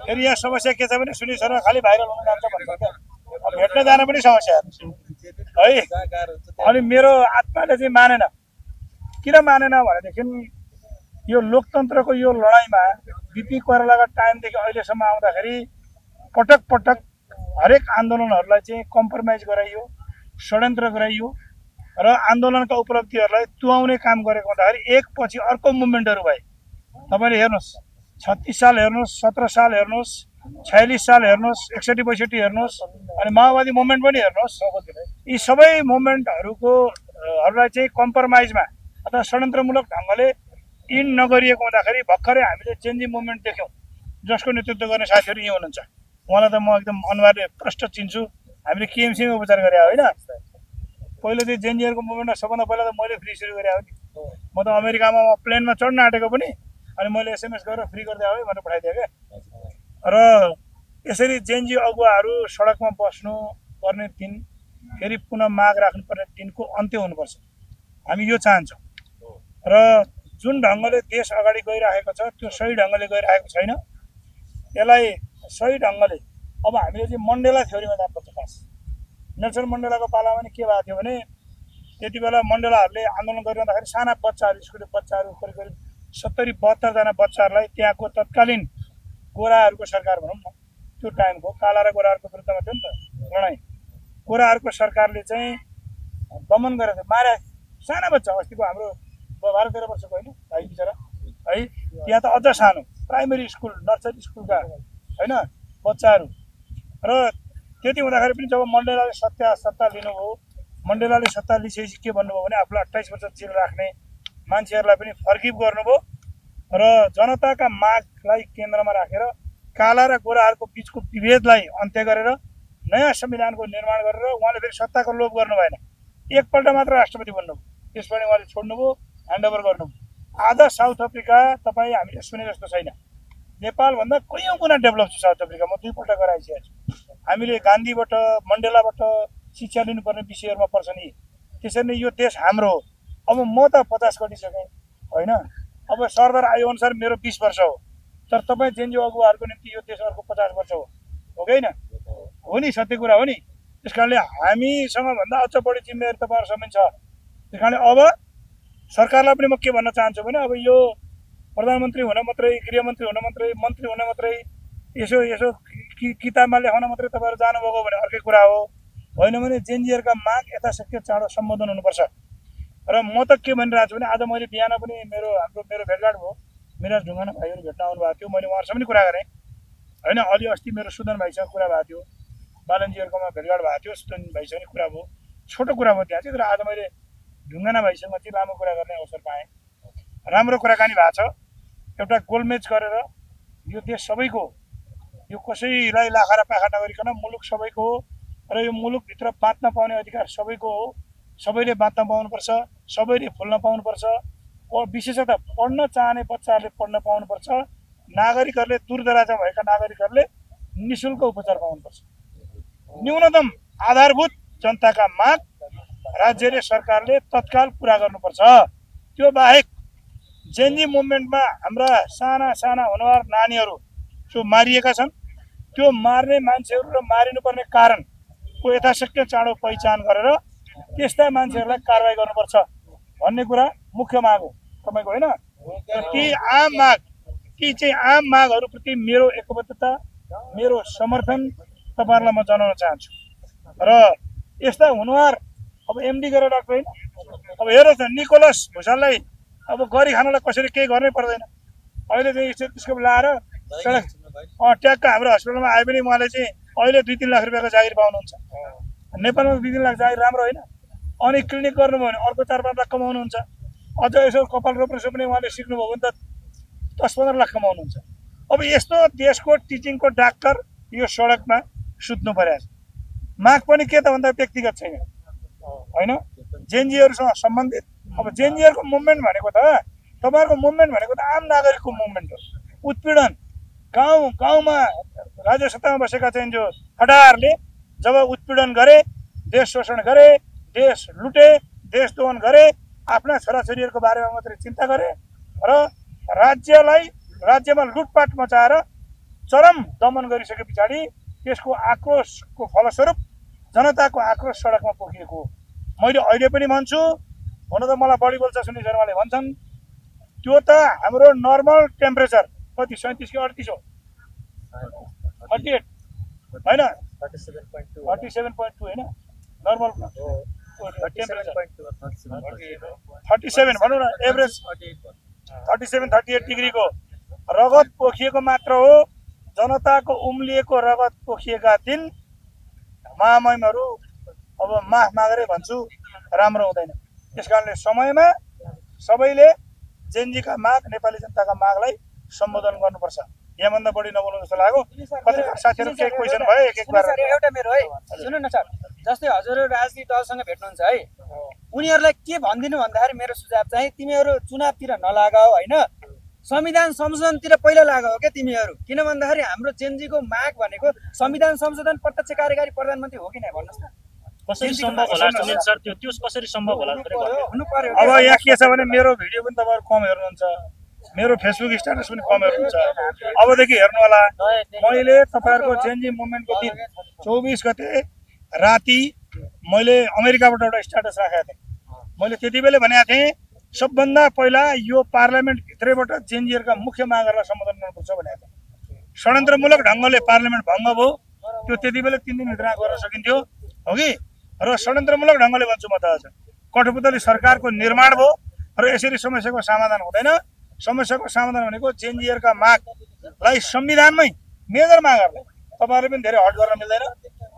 फेरि यहाँ समस्या के छ भने सुनिल शर्मा खालि भाइरल हुन जान्छ भन्छ क्या, अब भेट्न जान पनि समस्या है। अनि मेरो आत्माले चाहिँ मानेन। किन मानेन भनेदेखि यो लोकतन्त्रको यो लडाइँमा बिपी कोइरालाको टाइमदेखि अहिलेसम्म आउँदाखेरि पटक पटक हरेक आन्दोलनहरूलाई चाहिँ कम्प्रोमाइज गराइयो, षड्यन्त्र गराइयो र आन्दोलनका उपलब्धिहरूलाई तुहाउने काम गरेको हुँदाखेरि एकपछि अर्को मुभमेन्टहरू भए। तपाईँले हेर्नुहोस् 36 साल हेर्नुहोस्, 17 साल हेर्नुहोस्, 46 साल हेर्नुहोस्, 61-62 हेर्नुहोस्, अनि माओवादी मुभमेन्ट पनि हेर्नुहोस्। यी सबै मुभमेन्टहरूलाई चाहिँ कम्प्रोमाइजमा अथवा षड्यन्त्रमूलक ढङ्गले इन नगरिएको हुँदाखेरि भर्खरै हामीले जेनजी मुभमेन्ट देख्यौँ, जसको नेतृत्व गर्ने साथीहरू यहाँ हुनुहुन्छ। उहाँलाई त म एकदम अनिवार्य प्रष्ट चिन्छु। हामीले केएमसीमा उपचार गरे होइन, पहिलो चाहिँ जेनजीहरूको मुभमेन्टमा सबभन्दा पहिला त मैले फ्री सुरु गरेँ हो नि। म त अमेरिकामा प्लेनमा चढ्न आँटेको पनि अनि मैले SMS गरेर फ्री गर्दै आऊ भनेर पठाइदिएँ क्या। र यसरी जेनजी अगुवाहरू सडकमा बस्नु पर्ने दिन, फेरि पुनः माग राख्नुपर्ने दिनको अन्त्य हुनुपर्छ, हामी यो चाहन्छौँ। र जुन ढङ्गले देश अगाडि गइरहेको छ त्यो सही ढङ्गले गइरहेको छैन। यसलाई सही ढङ्गले अब हामीले चाहिँ मण्डेला थ्योरीमा जानुपर्छ। खास नेल्सन मण्डेलाको पालामा पनि के भएको थियो भने त्यति बेला मण्डेलाहरूले आन्दोलन गरिरहँदाखेरि साना बच्चाहरू, स्कुले बच्चाहरू करिब करिब 70-72 जना बच्चाहरूलाई त्यहाँको तत्कालीन गोराहरूको सरकार भनौँ न, त्यो टाइमको काला र गोराहरूको विरुद्धमा थियो नि त लडाइँ, गोराहरूको सरकारले चाहिँ दमन गरेर मारे साना बच्चा। अस्तिको हाम्रो 12-13 वर्षको होइन भाइ बिचरा है, त्यहाँ त अझ सानो प्राइमेरी स्कुल नर्सरी स्कुलका होइन बच्चाहरू। र त्यति हुँदाखेरि पनि जब मण्डेलाले सत्ता लिनुभयो, मण्डेलाले सत्ता लिइसकेपछि के भन्नुभयो भने आफूलाई 28 वर्ष जेल राख्ने मान्छेहरूलाई पनि फर्किभ गर्नुभयो र जनताका मागलाई केन्द्रमा राखेर काला र गोराहरूको बिचको विभेदलाई अन्त्य गरेर नयाँ संविधानको निर्माण गरेर उहाँले फेरि सत्ताको लोभ गर्नु भएन। एकपल्ट मात्र राष्ट्रपति बन्नुभयो, त्यसपछि उहाँले छोड्नुभयो, ह्यान्डओभर गर्नुभयो। आज साउथ अफ्रिका तपाईँ हामीले सुने जस्तो छैन, नेपालभन्दा कैयौँ गुणा डेभलप छ साउथ अफ्रिका। म 2 पल्ट गएर आइसकेको छु। हामीले गान्धीबाट मण्डेलाबाट शिक्षा लिनुपर्ने विषयहरूमा पर्छ नि। त्यसरी नै यो देश हाम्रो हो। अब म त 50 कटिसकेँ होइन। अब सरदार आयो अनुसार मेरो 20 वर्ष हो, तर तपाईँ जेएनयू अगुवाहरूको निम्ति यो देश अर्को 50 वर्ष हो कि होइन? हो नि, सत्य कुरा हो नि। त्यस कारणले हामीसँग भन्दा अझ बढी जिम्मेवारी तपाईँहरूसँग छ। त्यस कारणले अब सरकारलाई पनि म के भन्न चाहन्छु भने अब यो प्रधानमन्त्री हुन मात्रै, गृहमन्त्री हुन मात्रै, मन्त्री हुन मात्रै, यसो किताबमा लेखाउन मात्रै तपाईँहरू जानुभएको भने अर्कै कुरा हो। होइन भने जेएनयूका माग यथाशक्य चाँडो सम्बोधन हुनुपर्छ। र म त के भनिरहेको छु भने आज मैले बिहान पनि मेरो भेटघाट भयो। मिराज ढुङ्गाना भाइहरू भेट्न आउनुभएको थियो। मैले उहाँहरूसँग पनि कुरा गरेँ होइन। अलि अस्ति मेरो सुदन भाइसँग कुरा भएको थियो, बालनजीहरूकोमा भेटघाट भएको थियो, सुदन भाइसँग पनि कुरा भयो। छोटो कुरा भयो त्यहाँ चाहिँ, तर आज मैले ढुङ्गाना भाइसँग चाहिँ लामो कुरा गर्ने अवसर पाएँ। राम्रो कुराकानी भएको छ। एउटा गोलमेज गरेर यो देश सबैको हो, यो कसैलाई लाखा र पाखा नगरिकन मुलुक सबैको हो र यो मुलुकभित्र बाँच्न पाउने अधिकार सबैको हो। सबैले बाँच्न पाउनुपर्छ, सबैले फुल्न पाउनुपर्छ। विशेषतः पढ्न चाहने बच्चाहरूले पढ्न पाउनुपर्छ। नागरिकहरूले, दूरदराजमा भएका नागरिकहरूले निःशुल्क उपचार पाउनुपर्छ। न्यूनतम आधारभूत जनताका माग राज्यले, सरकारले तत्काल पुरा गर्नुपर्छ। त्यो बाहेक जेएनजी मुभमेन्टमा हाम्रा साना साना हुनहार नानीहरू जो मारिएका छन्, त्यो मार्ने मान्छेहरू र मारिनुपर्ने कारणको यथाशक्य चाँडो पहिचान गरेर त्यस्ता मान्छेहरूलाई कारवाही गर्नुपर्छ भन्ने कुरा मुख्य माग हो तपाईँको होइन। ती चाहिँ आम मागहरूप्रति मेरो एकबद्धता, मेरो समर्थन तपाईँहरूलाई म जनाउन चाहन्छु। र यस्ता हुनुहार अब एमडी गरेर राख्नु होइन। अब हेर्नुहोस् न, निकोलस भुसाललाई अब गरी खानलाई कसरी केही गर्नै पर्दैन। अहिले चाहिँ त्यसको लाएर सडक ट्याक्क हाम्रो हस्पिटलमा आए पनि उहाँले चाहिँ अहिले 2-3 लाख रुपियाँको जागिर पाउनुहुन्छ। नेपालमा 2-3 लाख जागिर राम्रो होइन। अनि क्लिनिक गर्नुभयो भने अर्को 4-5 लाख कमाउनुहुन्छ। अझ यसो कपाल रोप्ने पनि उहाँले सिक्नुभयो भने त 10-15 लाख कमाउनुहुन्छ। अब यस्तो देशको टिचिङको डाक्टर यो सडकमा सुत्नु परेको छ। माग पनि के त भन्दा व्यक्तिगत छैन होइन, जेएनजीहरूसँग सम्बन्धित। अब जेएनजीहरूको मुभमेन्ट भनेको त तपाईँहरूको मुभमेन्ट भनेको त आम नागरिकको मुभमेन्ट हो। उत्पीडन गाउँमा राज्य सत्तामा बसेका चाहिँ जो हटारले जब उत्पीडन गरे, देश शोषण गरे, देश लुटे, देश दोहन गरे, आफ्ना छोराछोरीहरूको बारेमा मात्रै चिन्ता गरे र राज्यमा लुटपाट मचाएर चरम दमन गरिसके पछाडि त्यसको आक्रोशको फलस्वरूप जनताको आक्रोश सडकमा पोखिएको हो। मैले अहिले पनि भन्छु, हुन त मलाई बढी बोल्छ सुनिल शर्माले भन्छन्, त्यो त हाम्रो नर्मल टेम्परेचर कति 37 कि 38 हो, 38 होइन, 37.2 होइन, नर्मल टेम्परेचर 37 भनौँ न, एभरेज 37-38 डिग्रीको रगत पोखिएको मात्र हो। जनताको उम्लिएको रगत पोखिएका दिन महामहिमहरू अब माफ मागेरै भन्छु राम्रो हुँदैन। त्यस कारणले समयमा सबैले जेएनजीका माग, नेपाली जनताका मागलाई सम्बोधन गर्नुपर्छ। यहाँभन्दा बढी नबोल्नु जस्तो लाग्यो। पत्रकार साथीहरू केही क्वेसन भयो एक बार एउटा मेरो है सुन्नु न सर, जस्तै हजुरहरू राजनीतिक दलसँग भेट्नुहुन्छ है, उनीहरूलाई के भनिदिनु भन्दाखेरि मेरो सुझाव चाहिँ तिमीहरू चुनावतिर नलागाओ होइन, संविधान संशोधनतिर पहिला लगाओ क्या तिमीहरू। किन भन्दाखेरि हाम्रो जेएनजीको माग भनेको संविधान संशोधन, प्रत्यक्ष कार्यकारी प्रधानमन्त्री हो कि नै भन्नुहोस् न। कसरी सम्भव होला सुनिल सर, त्यो कसरी सम्भव होला हुनु पर्यो। अब यहाँ के छ भने मेरो भिडियो पनि तपाईँहरू कम हेर्नुहुन्छ, मेरो फेसबुक स्ट्याटस पनि कम हेर्नुहुन्छ। अबदेखि हेर्नु होला। मैले तपाईँहरूको जेएनजी मुभमेन्टको दिन 24 गते राति मैले अमेरिकाबाट एउटा स्ट्याटस राखेको थिएँ। मैले त्यति बेला भनेको थिएँ सबभन्दा पहिला यो पार्लियामेन्ट भित्रैबाट जेएनजीहरूका मुख्य मागहरूलाई सम्बोधन गर्नुपर्छ भनेको थिएँ। षड्यन्त्रमूलक ढङ्गले पार्लियामेन्ट भङ्ग भयो, त्यो त्यति बेला 3 दिनभित्र गर्न सकिन्थ्यो हो कि। र षड्यन्त्रमूलक ढङ्गले भन्छु म त आज कठपुतली सरकारको निर्माण भयो र यसरी समस्याको समाधान हुँदैन। समस्याको समाधान भनेको जेएनजीहरूका मागलाई संविधानमै मेजर मागहरूलाई तपाईँहरूले पनि धेरै हट गर्न मिल्दैन।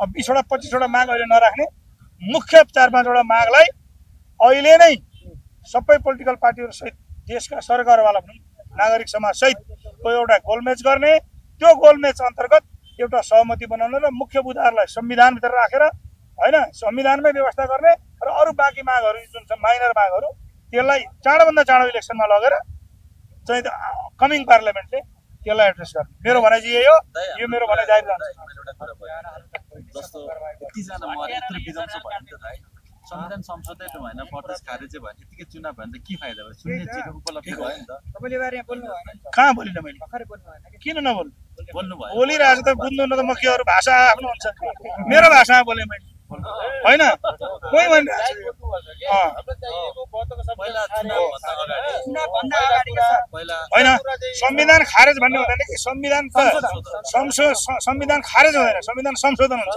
अब 20वटा 25वटा माग अहिले नराख्ने, मुख्य 4-5वटा मागलाई अहिले नै सबै पोलिटिकल पार्टीहरू सहित देशका सरकारवाला पनि नागरिक समाज सहितको एउटा गोलमेज गर्ने, त्यो गोलमेज अन्तर्गत एउटा सहमति बनाउन र मुख्य मुद्दाहरूलाई संविधानभित्र राखेर होइन संविधानमै व्यवस्था गर्ने र अरू बाँकी मागहरू जुन छ माइनर मागहरू त्यसलाई चाँडोभन्दा चाँडो इलेक्सनमा लगेर चाहिँ कमिङ पार्लियामेन्टले त्यसलाई एड्रेस गर्ने मेरो भनाइ चाहिँ यही हो यो मेरो भनाइ जारी रहन्छ जस्तो यतिजना मरे यत्रो विध्वंस भयो नि त दाइ संविधान संशोधन भएन प्रदेश खारेज भयो यतिकै चुनाव भयो भने त के फाइदा भयो सुन्ने चिज उपलब्धि भयो नि त तपाईँले बारे बोल्नु भएन कहाँ बोलिन मैले भर्खरै बोल्नु भएन किन नबोल्नु बोल्नु भयो बोलिरहेको त बुझ्नु न त म के अरू भाषा आफ्नो हुन्छ मेरो भाषामा बोलेँ मैले होइन कोही भनिरहेको होइन संविधान खारेज भन्ने हुँदैन कि संविधान त संविधान खारेज हुँदैन संविधान संशोधन हुन्छ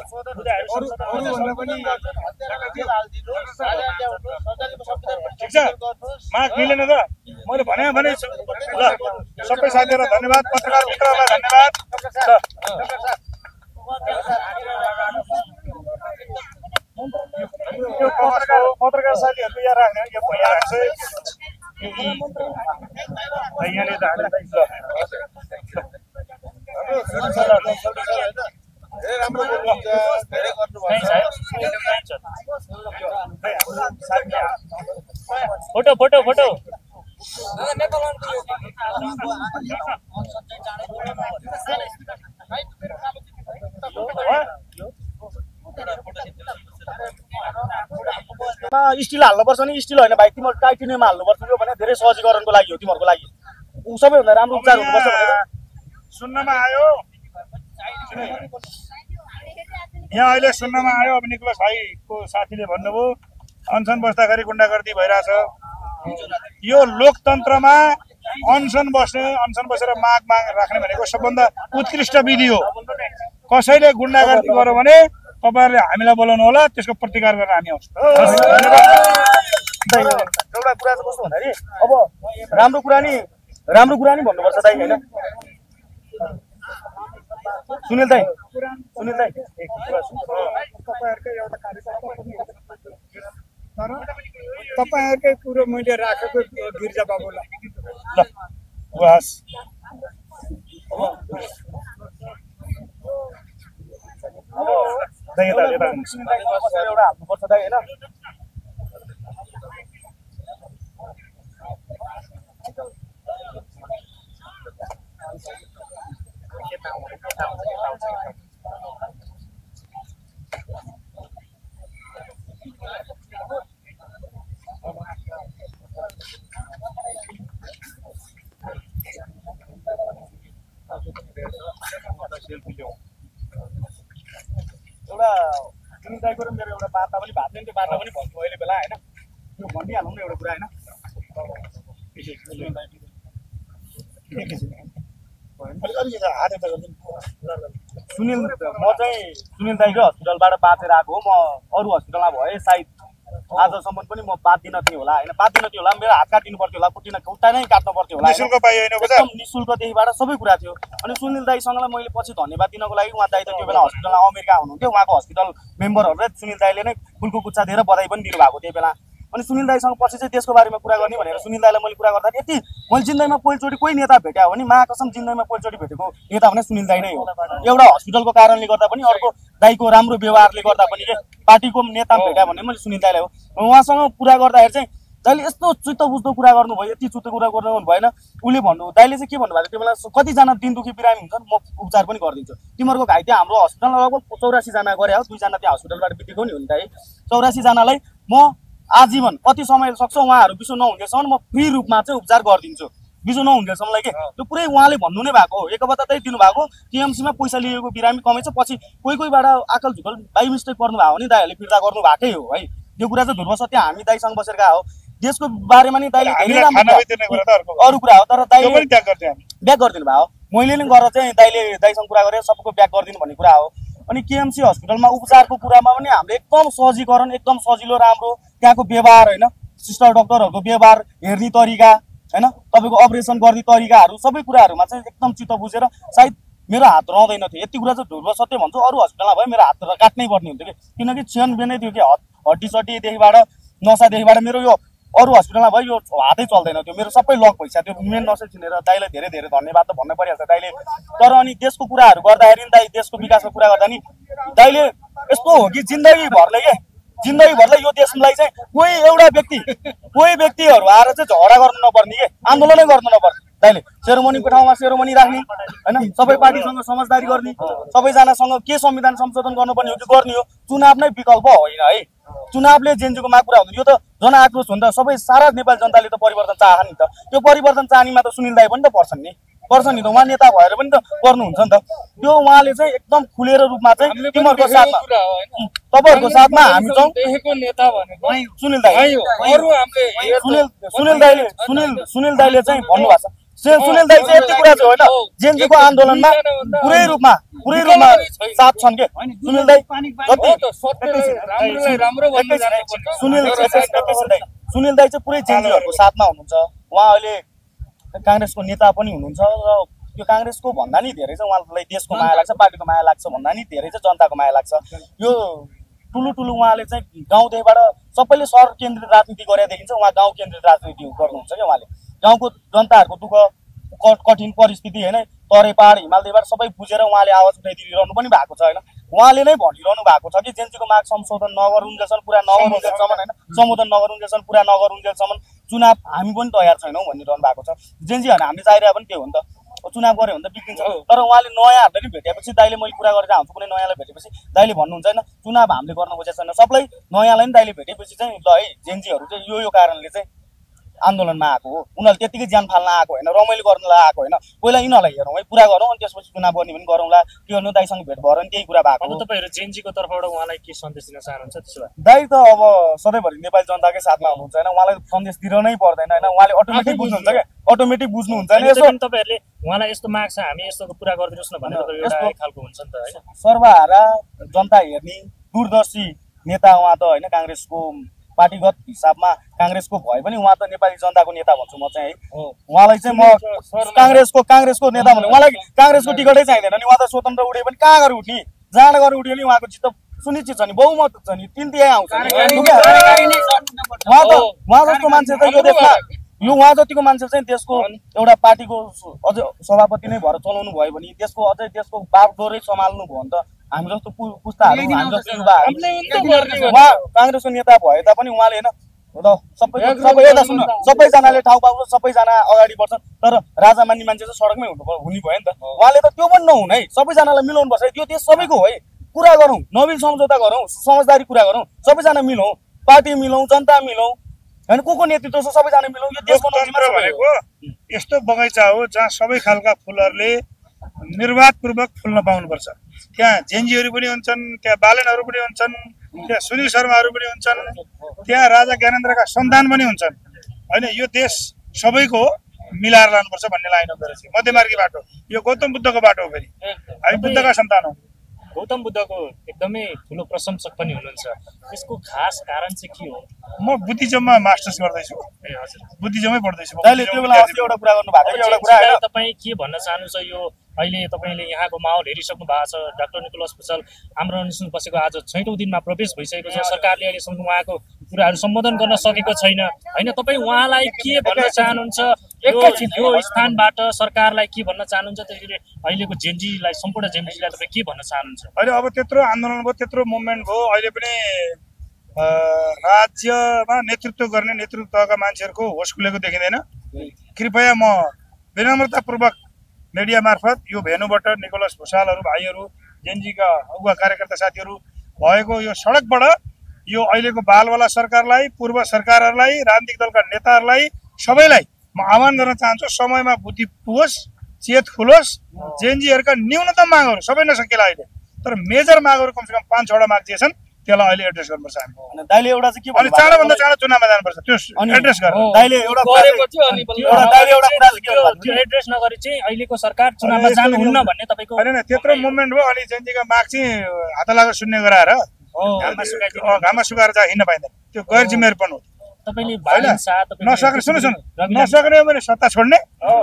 ठिक छ माग मिलेन त मैले भने छु ल सबै साथीहरूलाई धन्यवाद पत्रकार मित्रहरूलाई धन्यवाद यो पत्रकार साथीहरूको यहाँ राख्ने यो भइहाल्छ यहाँले फोटो फोटो फोटो स्टिल हाल्नुपर्छ नि स्टिल होइन भाइ तिमीहरू टाइटेनियममा हाल्नुपर्छ यो भने धेरै सहजीकरणको लागि हो तिमीहरूको लागि ऊ सबैभन्दा राम्रो उपचार हुनुपर्छ भनेर सुन्नमा आयो यहाँ अहिले सुन्नमा आयो अब निकोलस भाइको साथीले भन्नुभयो अनसन बस्दाखेरि गुन्डागर्दी भइरहेछ यो लोकतन्त्रमा अनसन बसेर माग राख्ने भनेको सबभन्दा उत्कृष्ट विधि हो कसैले गुन्डागर्दी गर्यो भने तपाईहरुले हामीलाई बोलाउनु होला त्यसको प्रतिकार गर्न हामी आउँछौँ एउटा कुरा चाहिँ कस्तो भन्दाखेरि अब राम्रो कुरा नि भन्नुपर्छ दाइ हैन सुनिल दाइ तपाईहरुकै कुरो मैले राखेको गिर्जा बाबुलाई ल बस दाइ एउटा हाल्नुपर्छ दाइ हैन एउटा जुन दाइको र मेरो एउटा वार्ता पनि भएको थियो नि त्यो वार्ता पनि भन्छु अहिले बेला हैन यो भनिहालौँ न एउटा कुरा हैन सुनिल म चाहिँ सुनिल दाइको हस्पिटलबाट बाँचेर आएको हो म अरू हस्पिटलमा भए सायद आजसम्म पनि म बाँच्दिन थियो होला हैन बाँच्दिन थियो होला मेरो हात काटिनु पर्थ्यो होला खुट्टा नै काट्नु पर्थ्यो होला एकदम निःशुल्कदेखिबाट सबै कुरा थियो अनि सुनिल दाइसँगलाई मैले पछि धन्यवाद दिनको लागि उहाँ दाइ त त्यो बेला हस्पिटलमा अमेरिका हुनुहुन्थ्यो उहाँको हस्पिटल मेम्बरहरूले सुनिल दाइले नै फुलको गुच्छा दिएर बधाई पनि दिनुभएको त्यही बेला अनि सुनिल दाइसँग पछि चाहिँ देशको बारेमा कुरा गर्ने भनेर सुनिल दाइलाई मैले कुरा गर्दा यति मैले जिन्दगीमा पहिलोचोटि कोही नेता भेट्या हो नि महाकसम जिन्दगीमा पहिलोचोटि भेटेको नेता भने सुनिल दाइ नै हो एउटा हस्पिटलको कारणले गर्दा पनि अर्को दाइको राम्रो व्यवहारले गर्दा पनि के पार्टीको नेता भेट्या भने मैले सुनिल दाइलाई हो उहाँसँग कुरा गर्दाखेरि चाहिँ दाइले यस्तो चित्त बुझ्दो कुरा गर्नुभयो यति चित्त कुरा गर्नु भएन उसले भन्नु दाइले चाहिँ के भन्नुभएको त्यो बेला कतिजना दिन दुखी बिरामी हुन्छन् म उपचार पनि गरिदिन्छु तिमीहरूको घाइते हाम्रो हस्पिटलमा लगभग 84 जना गरे हो 2 जना त्यहाँ हस्पिटलबाट बितेको नि हो नि दाइ 84 जनालाई म आजीवन कति समय सक्छ उहाँहरू बिसो नहुँदैसम्म म फ्री रूपमा चाहिँ उपचार गरिदिन्छु बिसो नहुँदैसम्मलाई के त्यो पुरै उहाँले भन्नु नै भएको हो एक बता त्यही दिनुभएको टिएमसीमा पैसा लिएको बिरामी कमै छ पछि कोहीबाट आकल झुकल बाई मिस्टेक पर्नु भएको नि दाइहरूले फिर्ता गर्नु भएकै हो है यो कुरा चाहिँ ध्रुव सत्य हामी दाइसँग बसेर गएको हो देशको बारेमा नि दाइले धेरै राम्रो अरू कुरा हो तर दाइले ब्याक गरिदिनु भयो मैले नि गरेर चाहिँ दाइले दाइसँग कुरा गरेर सबैको ब्याक गरिदिनु भन्ने कुरा हो अनि केएमसी हस्पिटलमा उपचारको कुरामा पनि हामीले एकदम सहजीकरण एकदम सजिलो राम्रो त्यहाँको व्यवहार हैन सिस्टर डाक्टरहरूको व्यवहार हेर्ने तरिका हैन तपाईको अपरेसन गर्ने तरिकाहरू सबै कुराहरूमा चाहिँ एकदम चित्त बुझेर सायद मेरो हात रहँदैन थियो यति कुरा चाहिँ ध्रुव सत्य भन्छु अरू हस्पिटलमा भयो मेरो हात काट्नै पर्ने हुन्थ्यो किनकि छेन बेनै थियो कि हड्डी सड्डीदेखिबाट नसादेखिबाट मेरो यो अरू हस्पिटलमा भयो यो हातै चल्दैन थियो मेरो सबै लक भइसक्यो त्यो मेन नसै चिनेर दाइलाई धेरै धेरै धन्यवाद त भन्न परिहाल्छ दाइले तर अनि देशको कुराहरू गर्दाखेरि नि दाइ देशको विकासको कुरा गर्दा नि दाइले यस्तो हो कि जिन्दगीभरले यो देशलाई चाहिँ कोही व्यक्तिहरू आएर चाहिँ झगडा गर्नु नपर्ने के आन्दोलनै गर्नु नपर्ने दाइले सेरोमनीको ठाउँमा सेरोमनी राख्ने हैन सबै पार्टीसँग समझदारी गर्ने सबैजनासँग के संविधान संशोधन गर्नुपर्ने हो कि गर्ने हो चुनाव नै विकल्प होइन है चुनावले जेनजीको माग पुरा हुँदैन यो त जनआक्रोश हुन्छ सबै सारा नेपाली जनताले त परिवर्तन चाहन नि त त्यो परिवर्तन चाहनीमा त सुनिल दाइ पनि त पर्छन् नि त उहाँ नेता भएर पनि त गर्नुहुन्छ नि त त्यो उहाँले चाहिँ एकदम खुलेर रूपमा चाहिँ तिमीहरूको साथमा तपाईहरुको साथमा हामी छौं देखेको नेता भनेको सुनिल दाइ अरु हामीले सुनिल दाइले चाहिँ भन्नुभएको छ सुनिल दाइ चाहिँ यति कुरा चाहिँ होइन जेनजीको आन्दोलनमा पुरै रूपमा साथ छन् के सुनिल दाइ सुनिल दाइ चाहिँ पुरै जेनजीहरुको साथमा हुनुहुन्छ उहाँ अहिले कांग्रेसको नेता पनि हुनुहुन्छ र यो कांग्रेसको भन्दा नि धेरै चाहिँ उहाँलाई देशको माया लाग्छ पार्टीको माया लाग्छ भन्दा नि धेरै चाहिँ जनताको माया लाग्छ यो ठुलो उहाँले चाहिँ गाउँदेखिबाट सबैले सहर केन्द्रित राजनीति गरेर देखिन्छ उहाँ गाउँ केन्द्रित राजनीति गर्नुहुन्छ क्या उहाँले गाउँको जनताहरूको दुःख कठिन परिस्थिति हैन तराई पहाड हिमालदेखिबाट सबै बुझेर उहाँले आवाज उठाइदिरहनु पनि भएको छ हैन उहाँले नै भनिरहनु भएको छ कि जेनजीको माग संशोधन नगरुन्जेलसम्म पुरा नगरुन्जेलसम्म हैन सम्बोधन नगरुन्जेलसम्म पुरा नगरुन्जेलसम्म चुनाव हामी पनि तयार छैनौं भनिरहनु भएको छ जेनजी हैन हामीले चाहिरहेको पनि त्यो हो नि त चुनाव गरे भने त बिग्रिन्छ तर उहाँले नयाँहरुले नि भेटेपछि दाइले मैले कुरा गरेर आउँछु कुनै नयाँलाई भेटेपछि दाइले भन्नुहुन्छ हैन चुनाव हामीले गर्न खोजेको छैन सबलाई नयाँलाई नि दाइले भेटेपछि चाहिँ ल है जेनजीहरु चाहिँ यो कारणले चाहिँ आन्दोलनमा आएको हो उनीहरु त्यतिकै ज्यान फाल्न आएको हैन रमाइलो गर्नलाई आएको हैन पहिला यिनीहरुलाई हेरौँ है पुरा गरौँ अनि त्यसपछि चुनाव गर्ने पनि गरौँला त्यो हेर्नु दाइसँग भेट भएर नि त्यही कुरा भएको अब तपाईहरु जेनजीको तर्फबाट उहाँलाई के सन्देश दिन चाहनुहुन्छ त्यसो भए दाइ त अब सधैँभरि नेपाली जनताकै साथमा हुनुहुन्छ हैन उहाँलाई सन्देश दिन नै पर्दैन हैन उहाँले अटोमेटिक बुझ्नुहुन्छ के अटोमेटिक बुझ्नुहुन्छ हैन यसो तपाईहरुले उहाँलाई यस्तो माग छ हामी यस्तो पुरा गरिदिनुस् न भनेर एउटा एक खालको हुन्छ नि त हैन सर्वहारा जनता हेर्ने दूरदर्शी नेता उहाँ त हैन कांग्रेसको पार्टीगत हिसाबमा कांग्रेसको भए पनि उहाँ त नेपाली जनताको नेता भन्छु म चाहिँ है उहाँलाई चाहिँ म कांग्रेसको नेता भने उहाँलाई कांग्रेसको टिकटै चाहिँदैन नि उहाँ त स्वतन्त्र उठे पनि कहाँ गएर उठ्ने जहाँ गएर उठ्यो नि उहाँको जित सुनिश्चित छ नि बहुमत छ नि 3/3 आउँछ उहाँ जस्तो मान्छे चाहिँ यो देशमा यो उहाँ जतिको मान्छे चाहिँ देशको एउटा पार्टीको अझ सभापति नै भएर चलाउनु भयो भने देशको अझै देशको बागडोरै सम्हाल्नु भयो भने त हामी जस्तो पुस्ताहरु हामी जस्तो युवाहरु उहाँ कांग्रेसको नेता भए तापनि उहाँले हैन सबैजनाले ठाउँ पाउँछ सबैजना अगाडि बढ्छन् तर राजा मान्ने मान्छे चाहिँ सडकमै हुने भयो नि त उहाँले त त्यो पनि नहुन् है सबैजनालाई मिलाउनु पर्छ यो देश सबैको हो है कुरा गरौँ नबिल सम्झौता गरौँ समझदारी कुरा गरौँ सबैजना मिलौँ पार्टी मिलौँ जनता मिलौँ हैन को नेतृत्व छ सबैजना मिलौँ यो देशको भनेको यस्तो बगैँचा हो जहाँ सबै खालका फुलहरुले निर्वाधपूर्वक फुल्न पाउनुपर्छ त्यहाँ जेनजीहरु पनि हुन्छन् त्यहाँ बालनहरु पनि हुन्छन् त्यहाँ सुनिल शर्माहरु पनि हुन्छन् त्यहाँ राजा ज्ञानेन्द्रका सन्तान पनि हुन्छन् हैन यो देश सबैको मिलाएर लानुपर्छ भन्ने लाइन हो मेरो चाहिँ मध्यमार्गी बाटो यो गौतम बुद्धको बाटो हो फेरि हामी बुद्धका सन्तान हौ गौतम बुद्धको एकदमै ठुलो प्रशंसक पनि हुनुहुन्छ यसको खास कारण चाहिँ के हो म बुद्धिज्ममा मास्टर्स गर्दैछु ए हजुर बुद्धिज्ममै पढ्दैछु दाइले त्यो बेला अस्ति एउटा कुरा गर्नु भएको एउटा कुरा हैन तपाई के भन्न चाहनुहुन्छ यो अहिले तपाईले यहाँको माहौल हेरिसक्नु भएको छ डाक्टर निकोलस भुसाल हाम्रो अनसन बसेको आज 6औं दिनमा प्रवेश भइसकेको छ सरकारले अहिलेसम्म उहाँको कुराहरू सम्बोधन गर्न सकेको छैन हैन तपाई उहाँलाई के भन्न चाहनुहुन्छ यो स्थानबाट सरकारलाई के भन्न चाहनुहुन्छ त्यसैले अहिलेको जेनजीलाई सम्पूर्ण जेनजीलाई तपाई के भन्न चाहनुहुन्छ अहिले अब त्यत्रो आन्दोलन भयो त्यत्रो मुभमेन्ट भयो अहिले पनि राज्यमा नेतृत्व गर्ने नेतृत्वका मान्छेहरुको होस खुलेको देखिँदैन कृपया म विनम्रतापूर्वक मिडिया मार्फत यो भेनुबाट निकोलस भुसालहरु भाइहरु जेनजीका अगुवा कार्यकर्ता साथीहरु भएको यो सडकबाट यो अहिलेको बालवाला सरकारलाई पूर्व सरकारहरुलाई राजनीतिक दलका नेताहरुलाई सबैलाई म आह्वान गर्न चाहन्छु समयमा बुद्धि पुगोस् चेत खुलोस् जेनजीहरुका न्यूनतम मागहरु सबै नसकेला अहिले तर मेजर मागहरु कमसेकम 5-6 वटा माग जे छन् त्यसलाई अहिले एड्रेस गर्नुपर्छ हामी दाइले एउटा चाहिँ के भन्नु चाँडो भन्दा चाँडो चुनावमा जानुपर्छ त्यो एड्रेस गर्नु दाइले एउटा गरेको थियो अनि त्यो एड्रेस नगरी चाहिँ अहिलेको सरकार चुनावमा जानुहुन्न भन्ने तपाईको हैन त्यत्रो मुभमेन्ट भयो अनि जेनजीका माग चाहिँ हात लागेर शून्य गराएर घाममा सुकाएर चाहिँ हिँड्न पाइँदैन त्यो गैर जिम्मेवारीपन हो तपाईले भाइलेन्स नसक्ने सुन्नु नसक्ने भने सत्ता छोड्ने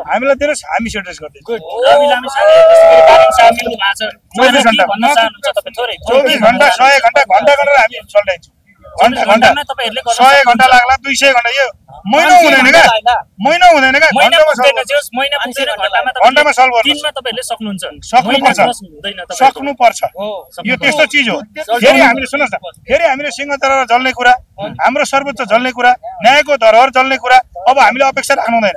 हामीलाई दिनुस् हामी एड्रेस गर्दैछौँ रवि लामी साहबले त्यसरी भाइलेन्स मिल्नु भएको छ 24 घण्टा भन्न चाहनुहुन्छ तपाई थोरै 24 घण्टा 100 घण्टा गरेर हामी चल्दैछौँ घण्टामा तपाईहरुले 100 घण्टा लाग्ला 200 घण्टा यो महिना हुँदैन का घण्टामा सल्भ गर्नु दिनमा तपाईहरुले सक्नुहुन्छ सक्नु पर्छ यो त्यस्तो चीज हो फेरि हामीले सुन्नुस् न फेरि हामीले सिंहदरबार जल्ने कुरा हाम्रो सर्वोच्च जल्ने कुरा न्यायको धरोहर जल्ने कुरा अब हामीले अपेक्षा राख्नु हुँदैन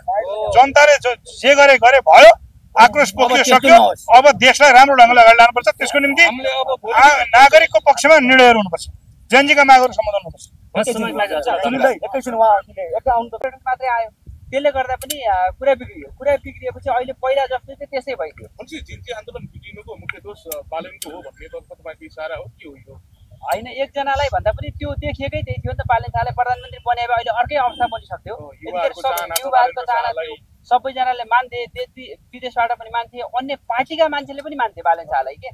जनताले जे गरे भयो, आक्रोश पोखियो सक्यो। अब देशलाई राम्रो ढङ्गले अगाडि लानुपर्छ। त्यसको निम्ति नागरिकको पक्षमा निर्णयहरू हुनुपर्छ, जेनजीका मागहरू समाधान हुनुपर्छ। एकैछिन उहाँहरूले एक आउनु त मात्रै आयो, त्यसले गर्दा पनि कुरा बिग्रियो। कुरा बिग्रिएपछि अहिले पहिला जस्तो चाहिँ त्यसै भइदियो। जिन्जी आन्दोलन बिग्रिनुको मुख्य दोष बालेनको हो भन्ने तपाईँको इसारा हो के हो यो? होइन, एकजनालाई भन्दा पनि त्यो देखिएकै त्यही थियो नि त। बालेन शाहलाई प्रधानमन्त्री बनाए अहिले अर्कै अवस्था बनिसक्थ्यो। युवाहरूको चाहना थियो, सबैजनाले मान्थे, विदेशबाट पनि मान्थे, अन्य पार्टीका मान्छेले पनि मान्थे बालेन शाहलाई के।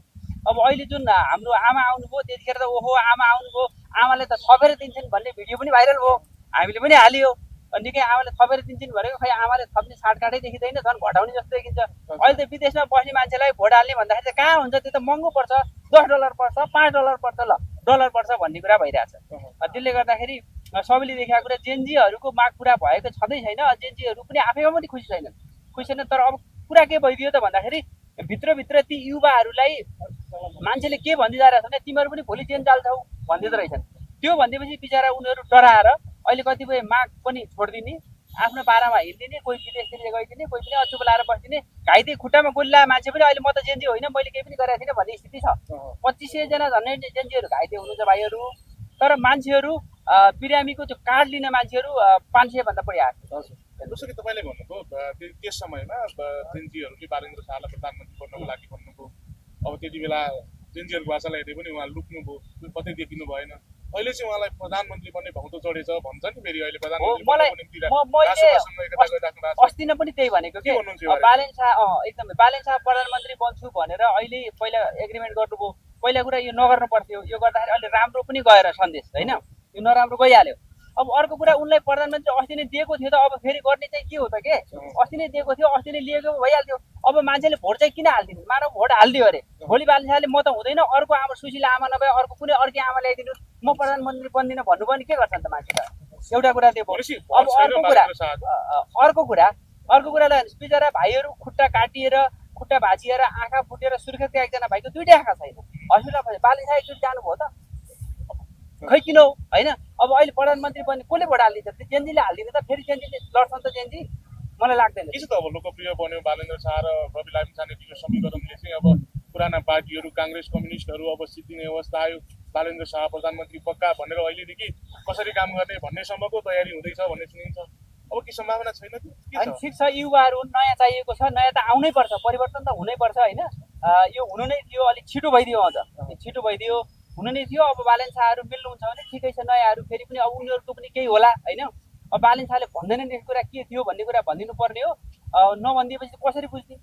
अब अहिले जुन हाम्रो आमा आउनुभयो त्यतिखेर त ओहो आमा आउनुभयो, आमाले त थपेर दिन्छन् भन्ने भिडियो पनि भाइरल भयो, हामीले पनि हालियो। निकै आमाले थपेर दिन्छन् भनेको खै आमाले थप्ने साटकाटै देखिँदैन, झन् घटाउने जस्तो देखिन्छ। अहिले त विदेशमा बस्ने मान्छेलाई भोट हाल्ने भन्दाखेरि चाहिँ कहाँ हुन्छ, त्यो त महँगो पर्छ, $10 पर्छ, $5 पर्छ, ल डलर पर्छ भन्ने कुरा भइरहेछ। त्यसले गर्दाखेरि सबैले देखेको कुरा जेनजीहरूको माग पुरा भएको छँदै छैन। जेनजीहरू पनि आफैमा पनि खुसी छैनन्। तर अब कुरा के भइदियो त भन्दाखेरि भित्रभित्र ती युवाहरूलाई मान्छेले के भन्दै जारहेछ भने तिमीहरू पनि भोलि जेन जाल्छौ भन्दैदो रहेछन्। त्यो भनिदिएपछि बिचरा उनीहरू डराएर अहिले कतिपय माग पनि छोडिदिने, आफ्नो पारामा हिँडिदिने, कोही विदेशतिर गइदिने, कोही पनि अचुक लाएर बसिदिने। घाइते खुट्टामा गोली लगाएको मान्छे पनि अहिले म त जेनजी होइन, मैले केही पनि गरेको थिइनँ भन्ने स्थिति छ। 2500 जना झन्डै जेनजीहरू घाइते हुनुहुन्छ भाइहरू। तर मान्छेहरू बिरामीको त्यो कार्ड लिने मान्छेहरू 500 भन्दा बढी आएको छ। जस्तो कि तपाईँले भन्नुभयो त्यस समयमा जेनजीहरूले बालेन्द्र शाहलाई प्रधानमन्त्री बन्नको लागि भन्नुभयो। अब त्यति बेला जेनजीहरूको भाषालाई हेर्दै पनि उहाँ लुक्नुभयो, कतै देखिनु भएन। अहिले चाहिँ उहाँलाई प्रधानमन्त्री बन्ने भौँतो चढेछ भन्छ नि फेरि अहिले प्रधानमन्त्री। अस्ति नै पनि त्यही भनेको कि बालेन शाह एकदमै बालेन शाह प्रधानमन्त्री बन्छु भनेर अहिले पहिला एग्रिमेन्ट गर्नुभयो। पहिला कुरा यो नगर्नु पर्थ्यो, यो गर्दाखेरि अहिले राम्रो पनि गएर सन्देश होइन, यो नराम्रो गइहाल्यो। अब अर्को कुरा उनलाई प्रधानमन्त्री अस्ति नै दिएको थियो त, अब फेरि गर्ने चाहिँ के हो त के? अस्ति नै दिएको थियो, अस्ति नै लिएको भइहाल्थ्यो। अब मान्छेले भोट चाहिँ किन हालिदिनु? मानव भोट हालिदियो अरे, भोलि बालेन शाहले म त हुँदैन, अर्को आमा सुशीला आमा नभए अर्को कुनै अर्कै आमा ल्याइदिनु, म प्रधानमन्त्री बन्दिनँ भन्नु पनि के गर्छन् त मान्छेलाई? एउटा कुरा त्यो भयो। अब अर्को कुरा बिचरा भाइहरू खुट्टा काटिएर, खुट्टा भाँचिएर, आँखा फुटेर सुर्खेतका एकजना भाइको 2टा आँखा छैन, हस्पिटल बालेन शाह एकचोटि जानुभयो त खै किन हो होइन? अब अहिले प्रधानमन्त्री बन्ने कसले भोट हालिदिन्छ? त्यो जेनजीले हालिदिने त फेरि जेनजीले लड्छन् त जेनजी? मलाई लाग्दैन। के छ त अब लोकप्रिय बन्यो बालेन्द्र शाह र रवि लामिछानेजीको समीकरणले चाहिँ अब पुराना पार्टीहरू काङ्ग्रेस कम्युनिस्टहरू अब सिद्धिने अवस्था आयो। बालेन्द्र शाह प्रधानमन्त्री पक्का भनेर अहिलेदेखि कसरी काम गर्ने भन्नेसम्मको तयारी हुँदैछ भन्ने सुनिन्छ। अब के सम्भावना छैन? ठिक छ, युवाहरू नयाँ चाहिएको छ, नयाँ त आउनै पर्छ, परिवर्तन त हुनै पर्छ होइन। यो हुनु नै थियो, अलिक छिटो भइदियो, अझ छिटो भइदियो, हुनु नै थियो। अब बालेन शाहहरू मिल्नुहुन्छ भने ठिकै छ, नयाँहरू फेरि पनि अब उनीहरूको पनि केही होला होइन। अब बालेन शाहले भन्दैनन् यस कुरा के थियो भन्ने कुरा भनिदिनु पर्ने हो, नभनिदिएपछि कसरी बुझ्ने?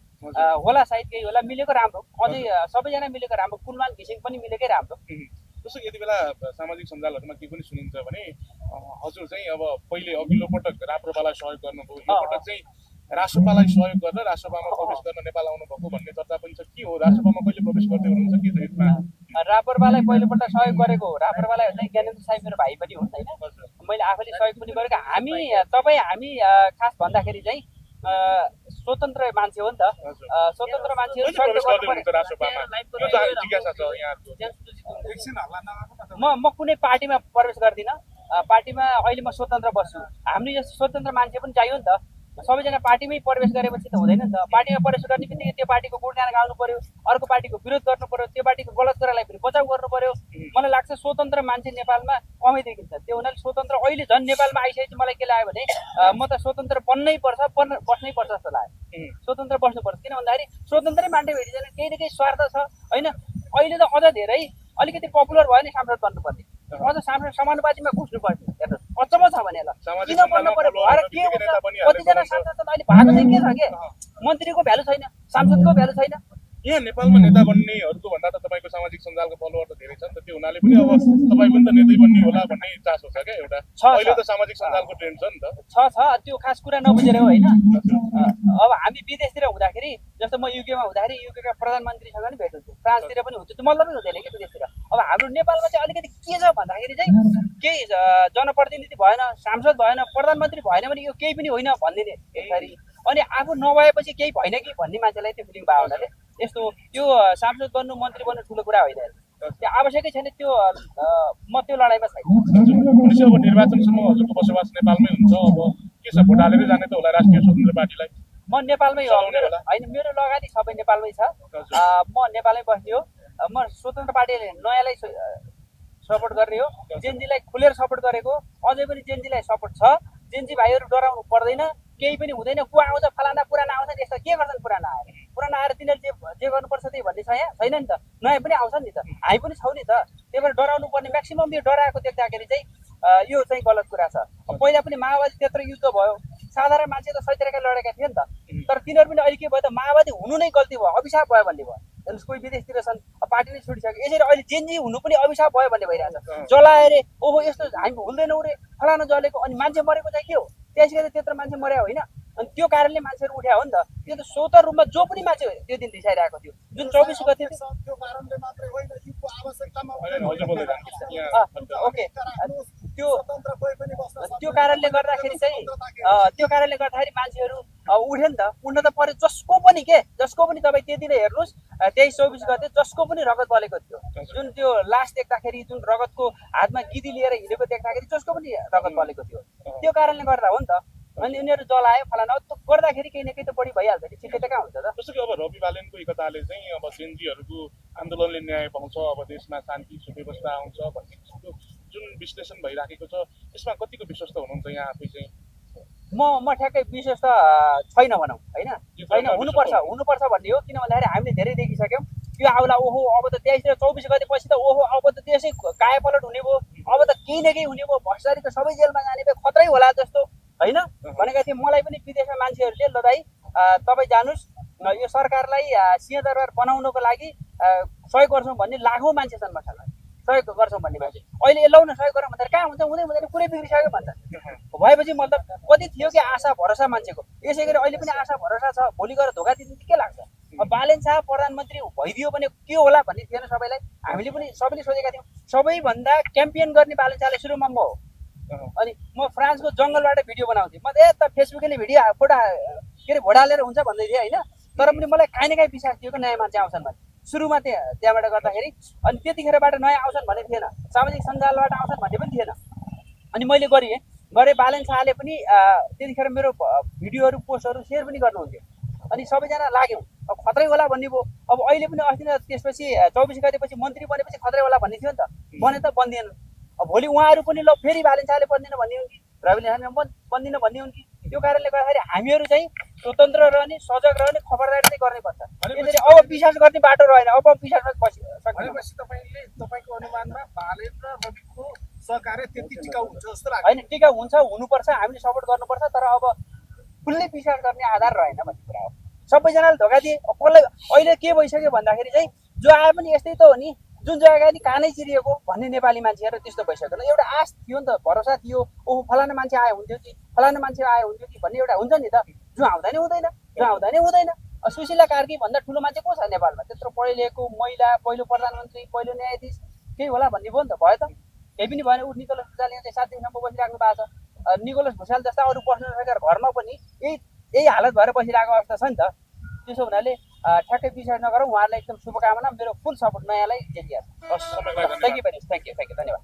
होला सायद केही होला, मिलेको राम्रो, अझै सबैजना मिलेको राम्रो, कुलमान घिसिङ पनि मिलेकै राम्रो। जस्तो यति बेला सामाजिक सञ्जालहरूमा के पनि सुनिन्छ भने हजुर चाहिँ अब पहिले अघिल्लो पटक राप्रपालाई सहयोग गर्नुभयो, यो पटक चाहिँ राष्ट्रपालाई सहयोग गरेर राष्ट्रपामा प्रवेश गर्न नेपाल आउनुभएको भन्ने चर्चा पनि छ। के हो राष्ट्रपामा कहिले प्रवेश गर्दै हुनुहुन्छ के छ यसमा? राप्रपालाई पहिलोपल्ट सहयोग गरेको हो, राप्रपालाई चाहिँ ज्ञानेन्द्र साई मेरो भाइ पनि हुन् होइन, मैले आफैले सहयोग पनि गरेको। हामी खास भन्दाखेरि चाहिँ स्वतन्त्र मान्छे हो नि त, स्वतन्त्र मान्छेहरू म कुनै पार्टीमा प्रवेश गर्दिनँ। पार्टीमा अहिले म स्वतन्त्र बस्छु। हामीले जस्तो स्वतन्त्र मान्छे पनि चाहियो नि त, सबैजना पार्टीमै प्रवेश गरेपछि त हुँदैन नि त। पार्टीमा प्रवेश गर्ने बित्तिकै त्यो पार्टीको गुणगान गाउनु पर्यो, अर्को पार्टीको विरोध गर्नु पर्यो, त्यो पार्टीको गलत कुरालाई पनि बचाउ गर्नु पर्यो। मलाई लाग्छ स्वतन्त्र मान्छे नेपालमा कमै देखिन्छ। त्यो हुनाले स्वतन्त्र अहिले झन् नेपालमा आइसकेपछि मलाई के लाग्यो भने म त स्वतन्त्र बस्नै पर्छ जस्तो लाग्यो। स्वतन्त्र बस्नुपर्छ, किन भन्दाखेरि स्वतन्त्रै मान्छे भेटिँदैन, केही न केही स्वार्थ छ होइन। अहिले त अझ धेरै अलिकति पपुलर भयो भने सांसद बन्नुपर्ने, अझ सांसद समानुपातिमा घुस्नुपर्ने। हेर्नुहोस् अचम्म छ भने ल किन बन्नु पर्यो? भएर के हुन्छ? कतिजना सांसद अहिले भएको चाहिँ के छ के? मन्त्रीको भ्यालु छैन, सांसदको भ्यालु छैन। यहाँ नेपालमा नेता बन्नेहरूको भन्दा त तपाईँको सामाजिक सञ्जालको फलोवर त धेरै छ नि त, त्यो हुनाले पनि अब तपाईँ पनि त नेतै बन्ने होला भन्ने चासो छ क्या एउटा। अहिले त सामाजिक सञ्जालको ट्रेन्ड छ नि त। छ त्यो खास कुरा नबुझेर हो होइन। अब हामी विदेशतिर हुँदाखेरि जस्तो म युकेमा हुँदाखेरि युकेका प्रधानमन्त्रीसँग पनि भेट हुन्छु, फ्रान्सतिर पनि हुन्छ, त्यो मतलब हुँदैन कि विदेशतिर। अब हाम्रो नेपालमा चाहिँ अलिकति के छ भन्दाखेरि चाहिँ केही जनप्रतिनिधि भएन, सांसद भएन, प्रधानमन्त्री भएन भने यो केही पनि होइन भनिदिने यसरी, अनि आफू नभएपछि केही भएन कि भन्ने मान्छेलाई त्यो फिलिङ भयो हुनाले यस्तो यो सांसद बन्नु मन्त्री बन्नु ठुलो कुरा होइन, त्यो आवश्यकै छैन। त्यो म त्यो लडाइँमा छैन। अब निर्वाचनसम्म हजुरको बसोबास नेपालमै हुन्छ, अब के के छ भोट हालेरै जाने त होला राष्ट्रिय स्वतन्त्र पार्टीलाई म नेपालमै हो होइन मेरो लगानी सबै नेपालमै छ म नेपालमै बस्ने हो म स्वतन्त्र पार्टीले नयाँलाई सपोर्ट गर्ने हो जेनजीलाई खुलेर सपोर्ट गरेको अझै पनि जेनजीलाई सपोर्ट छ जेनजी भाइहरू डराउनु पर्दैन केही पनि हुँदैन को आउँछ फलाना पुराना आउँछ नि यस्तो के गर्छन् पुराना आएर तिनीहरूले जे गर्नुपर्छ त्यही भन्ने छ यहाँ छैन नि त नयाँ पनि आउँछ नि त हामी पनि छौँ नि त त्यही भएर डराउनु पर्ने म्याक्सिमम यो डराएको देख्दाखेरि चाहिँ यो चाहिँ गलत कुरा छ पहिला पनि माओवादी त्यत्रो युद्ध भयो साधारण मान्छे त सैतरेका लडेका थिए नि त तर तिनीहरू पनि अहिले के भयो त माओवादी हुनु नै गल्ती भयो अभिशाप भयो भन्ने भयो हेर्नुहोस् कोही विदेशतिर छन् पार्टी नै छुटिसक्यो यसरी अहिले जेनजी हुनु पनि अभिशाप भयो भन्ने भइरहेछ जलाए रे ओहो यस्तो हामी भुल्दैनौँ रे फलाना जलेको अनि मान्छे मरेको चाहिँ के हो त्यसै गरी त्यत्रो मान्छे मर्या होइन अनि त्यो कारणले मान्छेहरू उठ्या हो नि त त्यो त स्वतः रूपमा जो पनि मान्छे त्यो दिन रिसाइरहेको थियो जुन 24 गते ओके त्यो कारणले गर्दाखेरि चाहिँ मान्छेहरू उठ्यो नि त उठ्न त पर्यो जसको पनि तपाईँ त्यति नै हेर्नुहोस् 23-24 गते जसको पनि रगत बलेको थियो जुन त्यो लास देख्दाखेरि जुन रगतको हातमा गिदी लिएर हिँडेको देख्दाखेरि जसको पनि रगत बलेको थियो त्यो कारणले गर्दा हो नि त अनि उनीहरू जलायो फलाना गर्दाखेरि केही न केही त बढी भइहाल्छ नि ठिकै त कहाँ हुन्छ त जस्तो कि अब रवि बालेनको एकताले चाहिँ अब जेनजीहरूको आन्दोलनले न्याय पाउँछ अब देशमा शान्ति सुव्यवस्था आउँछ भन्ने किसिमको जुन विश्लेषण भइराखेको छ यसमा कतिको विश्वस्त हुनुहुन्छ यहाँ आफै चाहिँ म ठ्याक्कै विश्वस्त छैन भनौँ होइन छैन हुनुपर्छ भन्ने हो किन भन्दाखेरि हामीले धेरै देखिसक्यौँ यो आउला ओहो अब त 23-24 गतेपछि त ओहो अब त देशै कायापलट हुने भयो अब त केही न केही हुने भयो भ्रष्टाचारी त सबै जेलमा जाने भयो खतरै होला जस्तो होइन भनेका थिएँ मलाई पनि विदेशमा मान्छेहरूले ल दाइ तपाईँ जानुहोस् यो सरकारलाई सिंहदरबार बनाउनको लागि सहयोग गर्छौँ भन्ने लाखौँ मान्छे छन् मसँग सहयोग गर्छौँ भन्ने मान्छे अहिले लौ न सहयोग गरौँ भन्दा कहाँ हुन्छ हुँदैन कुरै बिग्रिसक्यो भन्छ भएपछि मतलब कति थियो कि आशा भरोसा मान्छेको यसै गरी अहिले पनि आशा भरोसा छ भोलि गएर धोका दिनु के लाग्छ अब बालेन शाह प्रधानमन्त्री भइदियो भने के होला भन्ने थिएन सबैलाई हामीले पनि सबैले सोचेका थियौँ सबैभन्दा क्याम्पेन गर्ने बालेन शाहले सुरुमा म हो अनि म फ्रान्सको जङ्गलबाट भिडियो बनाउँथेँ म त फेसबुकले भिडियो फोटो के अरे भोट हालेर हुन्छ भन्दै थिएँ होइन तर पनि मलाई काहीँ न काहीँ विश्वास थियो कि नयाँ मान्छे आउँछन् भने सुरुमा त्यहाँबाट गर्दाखेरि अनि त्यतिखेरबाट नयाँ आउँछन् भन्ने थिएन सामाजिक सञ्जालबाट आउँछन् भन्ने पनि थिएन अनि मैले गरेँ बालेन शाहले पनि त्यतिखेर मेरो भिडियोहरू पोस्टहरू सेयर पनि गर्नुहुन्थ्यो अनि सबैजना लाग्यौँ अब खतरै होला भन्ने भयो अब अहिले पनि अस्ति नै त्यसपछि 24 गतेपछि मन्त्री बनेपछि खतरै होला भन्ने थियो नि त बने त बन्दिएन अब भोलि उहाँहरू पनि ल फेरि बालेन शाहले बन्दिन भन्ने हुन् कि रवि लामी बन्दिन भन्ने हुन् कि त्यो कारणले गर्दाखेरि हामीहरू चाहिँ स्वतन्त्र रहने सजग रहने खबरदारी चाहिँ गर्नुपर्छ यसरी अब विश्वास गर्ने बाटो रहेन अब विश्वासमा भनेपछि तपाईँको अनुमानमा बालेन र रविको सहकार्य त्यति टिकाउ हुन्छ जस्तो लाग्छ होइन टिकाउ हुन्छ हुनुपर्छ हामीले सपोर्ट गर्नुपर्छ तर अब फुल्ली विश्वास गर्ने आधार रहेन भन्ने कुरा हो सबैजनाले धोका दिए कसलाई अहिले के भइसक्यो भन्दाखेरि चाहिँ जो आए पनि यस्तै त हो नि जुन जग्गा नि कानै चिरिएको भन्ने नेपाली मान्छेहरू त्यस्तो भइसक्यो एउटा आश थियो नि त भरोसा थियो ओहो फलाना मान्छे आए हुन्थ्यो कि फलाना मान्छे आए हुन्थ्यो कि भन्ने एउटा हुन्छ नि त जो आउँदा नै हुँदैन सुशीला कार्की भन्दा ठुलो मान्छे को छ नेपालमा त्यत्रो पढे लेखेको महिला पहिलो प्रधानमन्त्री पहिलो न्यायाधीश केही होला भन्ने भयो नि त भयो त केही पनि भएन ऊ निकोलस भुसाल यहाँ 7 दिनसम्म बसिराख्नु भएको छ निकोलस भुसाल जस्ता अरू बस्न नसकेर घरमा पनि यही हालत भएर बसिरहेको अवस्था छ नि त त्यसो हुनाले ठ्याक्कै विश्वास नगरौँ उहाँहरूलाई एकदम शुभकामना मेरो फुल सपोर्ट नयाँलाई जेटिआर थ्याङ्क यू धन्यवाद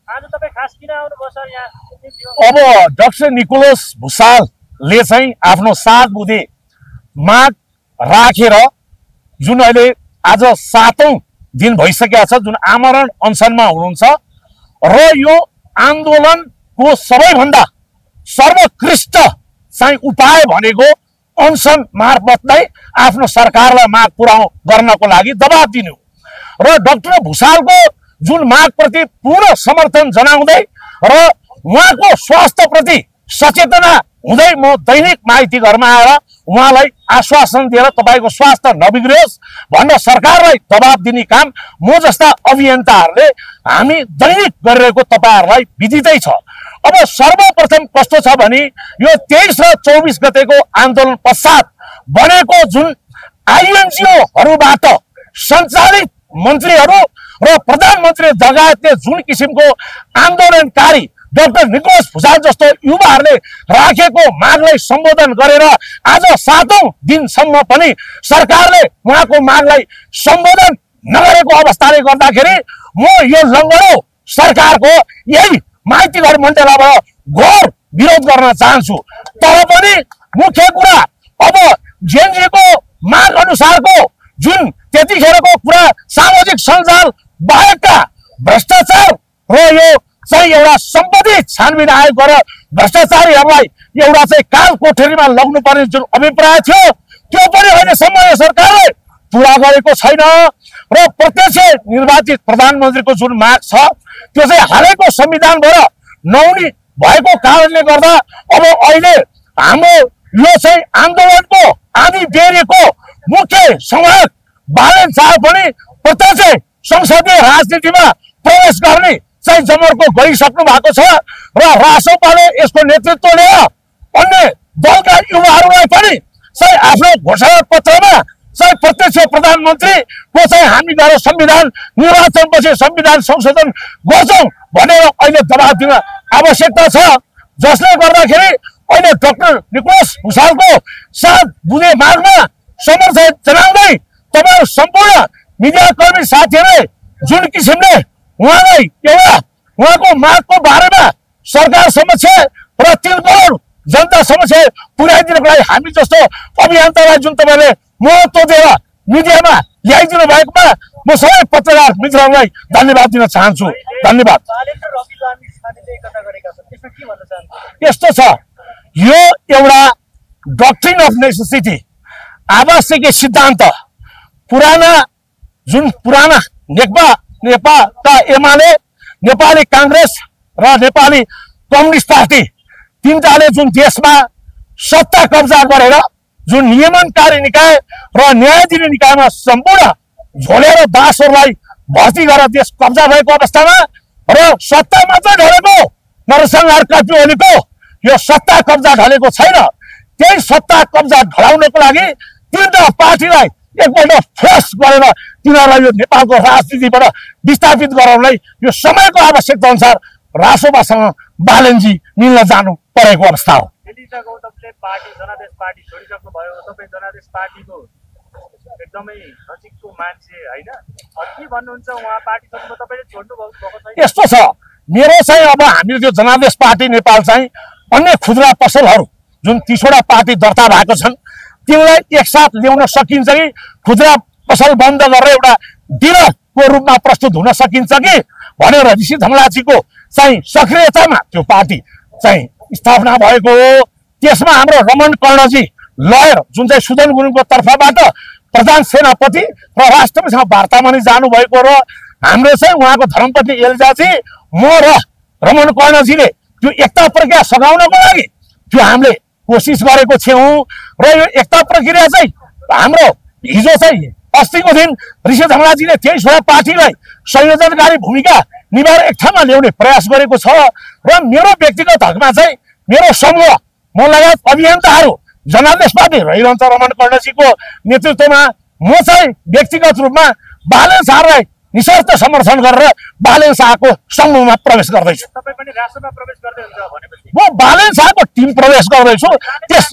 आज तपाईँ खास किन आउनुभयो सर यहाँ अब डाक्टर निकोलस भुसालले चाहिँ आफ्नो 7 बुँदे माग राखेर जुन अहिले आज 7औं दिन भइसकेको छ जुन आमरण अनसनमा हुनुहुन्छ र यो आन्दोलनको सबैभन्दा सर्वोत्कृष्ट चाहिँ उपाय भनेको अनसन मार्फत नै आफ्नो सरकारलाई माग पुर्याउनु गर्नको लागि दबाब दिनु र डाक्टर भुसालको जुन मागप्रति पूर्ण समर्थन जनाउँदै र उहाँको स्वास्थ्यप्रति सचेतना हुँदै म दैनिक माइती घरमा आएर उहाँलाई आश्वासन दिएर तपाईको स्वास्थ्य नबिग्रियोस् भनेर सरकारलाई दबाब दिने काम म जस्ता अभियन्ताहरूले हामी दैनिक गरिरहेको तपाईहरुलाई विदितै छ। अब सर्वप्रथम कस्तो छ भने यो 23 र 24 गतेको आन्दोलन पश्चात बनेको जुन आइएनजिओहरुबाट सञ्चालित मन्त्रीहरु र प्रधानमन्त्री लगायतले जुन किसिमको आन्दोलनकारी डाक्टर निकोलस भुसाल जस्तो युवाहरूले राखेको मागलाई सम्बोधन गरेर आज 7औं दिनसम्म पनि सरकारले उहाँको मागलाई सम्बोधन नगरेको अवस्थाले गर्दाखेरि म यो लङ्गडो सरकारको यही माइतीघर मण्डलाबाट घोर विरोध गर्न चाहन्छु। तर पनि मुख्य कुरा अब जेएनजीको माग अनुसारको जुन त्यतिखेरको कुरा सामाजिक सञ्जाल बाहेकका भ्रष्टाचार र यो चाहिँ एउटा सम्पत्ति छानबिन आयोग गरेर भ्रष्टाचारीहरूलाई एउटा चाहिँ काल कोठरीमा लग्नुपर्ने जुन अभिप्राय थियो त्यो पनि अहिलेसम्म यो सरकारले पुरा गरेको छैन र प्रत्यक्ष निर्वाचित प्रधानमन्त्रीको जुन माग छ त्यो चाहिँ हालैको संविधानबाट नहुने भएको कारणले गर्दा अब अहिले हाम्रो यो चाहिँ आन्दोलनको आदि बेरेको मुख्य संवाद बालेन शाह पनि प्रत्यक्ष संसदीय राजनीतिमा प्रवेश गर्ने चाहिँ जमर्को गरिसक्नु भएको छ र रासोपाले यसको नेतृत्व लिएर अन्य दलका युवाहरूलाई पनि चाहिँ आफ्नो घोषणा पत्रमा चाहिँ प्रत्यक्ष प्रधानमन्त्रीको चाहिँ हामी गएर संविधान निर्वाचनपछि संविधान संशोधन गर्छौँ भनेर अहिले दबाब दिन आवश्यकता छ, जसले गर्दाखेरि अहिले डाक्टर निकोलस भुसालको 7 बुँदे मागमा समर्थन जनाउँदै तपाईहरु सम्पूर्ण मिडियाकर्मी साथीहरूले जुन किसिमले उहाँलाई एउटा उहाँको मागको बारेमा सरकार समक्ष र 3 करोड जनता समक्ष पुर्याइदिनको लागि हामी जस्तो अभियन्तालाई जुन तपाईले महत्त्व दिएर मिडियामा ल्याइदिनु भएकोमा म सबै पत्रकार मित्रहरूलाई धन्यवाद दिन चाहन्छु। धन्यवाद। यस्तो छ, यो एउटा डक्ट्रिन अफ नेसेसिटी आवश्यक सिद्धान्त पुराना नेकपा एमाले, नेपाली कांग्रेस र नेपाली कम्युनिस्ट पार्टी तीनटाले जुन देशमा सत्ता कब्जा गरेर जुन नियमनकारी निकाय र न्यायाधीन निकायमा सम्पूर्ण झोलेर दासहरूलाई भर्ती गरेर देश कब्जा भएको अवस्थामा र सत्ता मात्र ढलेको नरसंहार काट्नु ओलीको यो सत्ता कब्जा ढलेको छैन। त्यही सत्ता कब्जा ढलाउनको लागि तीनटा पार्टीलाई एकपल्ट फोर्स गरेर तिनीहरूलाई यो नेपालको राजनीतिबाट विस्थापित गराउनलाई यो समयको आवश्यकता अनुसार रासोपासँग बालेनजी मिल्न जानु परेको अवस्था हो। गौतमले पार्टी जनादेश पार्टी छोडिसक्नु भयो, तपाईँ जनादेश पार्टीको एकदमै नजिकको मान्छे हैन, के भन्नुहुन्छ उहाँ पार्टी छोड्नु तपाईले छोड्नु भएको छैन? यस्तो छ, मेरो चाहिँ अब हामीले त्यो जनादेश पार्टी नेपाल चाहिँ अन्य खुद्रा पसलहरू जुन 30वटा पार्टी दर्ता भएको छन् तिनलाई एकसाथ ल्याउन सकिन्छ कि खुद्रा पसल बन्द गरेर एउटा डिलरको रूपमा प्रस्तुत हुन सकिन्छ कि भनेर ऋषि धमलाजीको चाहिँ सक्रियतामा त्यो पार्टी चाहिँ स्थापना भएको हो। त्यसमा हाम्रो रमन कर्णजी लयर जुन चाहिँ सुदन गुरुङको तर्फबाट प्रधान सेनापति र राष्ट्रपतिसँग वार्तामा नि जानुभएको र हाम्रो चाहिँ उहाँको धर्मपत्नी एल्जाजी म र रमन कर्णजीले त्यो एकता प्रक्रिया सघाउनको लागि त्यो हामीले कोसिस गरेको थियौँ र यो एकता प्रक्रिया चाहिँ हाम्रो हिजो चाहिँ अस्तिको दिन ऋषि धमलाजीले 23वटा पार्टीलाई संयोजनकारी भूमिका निभाएर एक ठाउँमा ल्याउने प्रयास गरेको छ र मेरो व्यक्तिगत हकमा चाहिँ मेरो समूह म लगायत अभियन्ताहरू जनादेश पार्टी रहिरहन्छ रमन कर्णजीको नेतृत्वमा म चाहिँ व्यक्तिगत रूपमा बालेन शाहलाई निशर्त समर्थन गरेर बालेन शाहको समूहमा प्रवेश गर्दैछु। तपाई पनि राष्ट्रमा प्रवेश गर्दै हुन्छ भनेपछि म बालेन शाहको टिम प्रवेश गर्दैछु। त्यस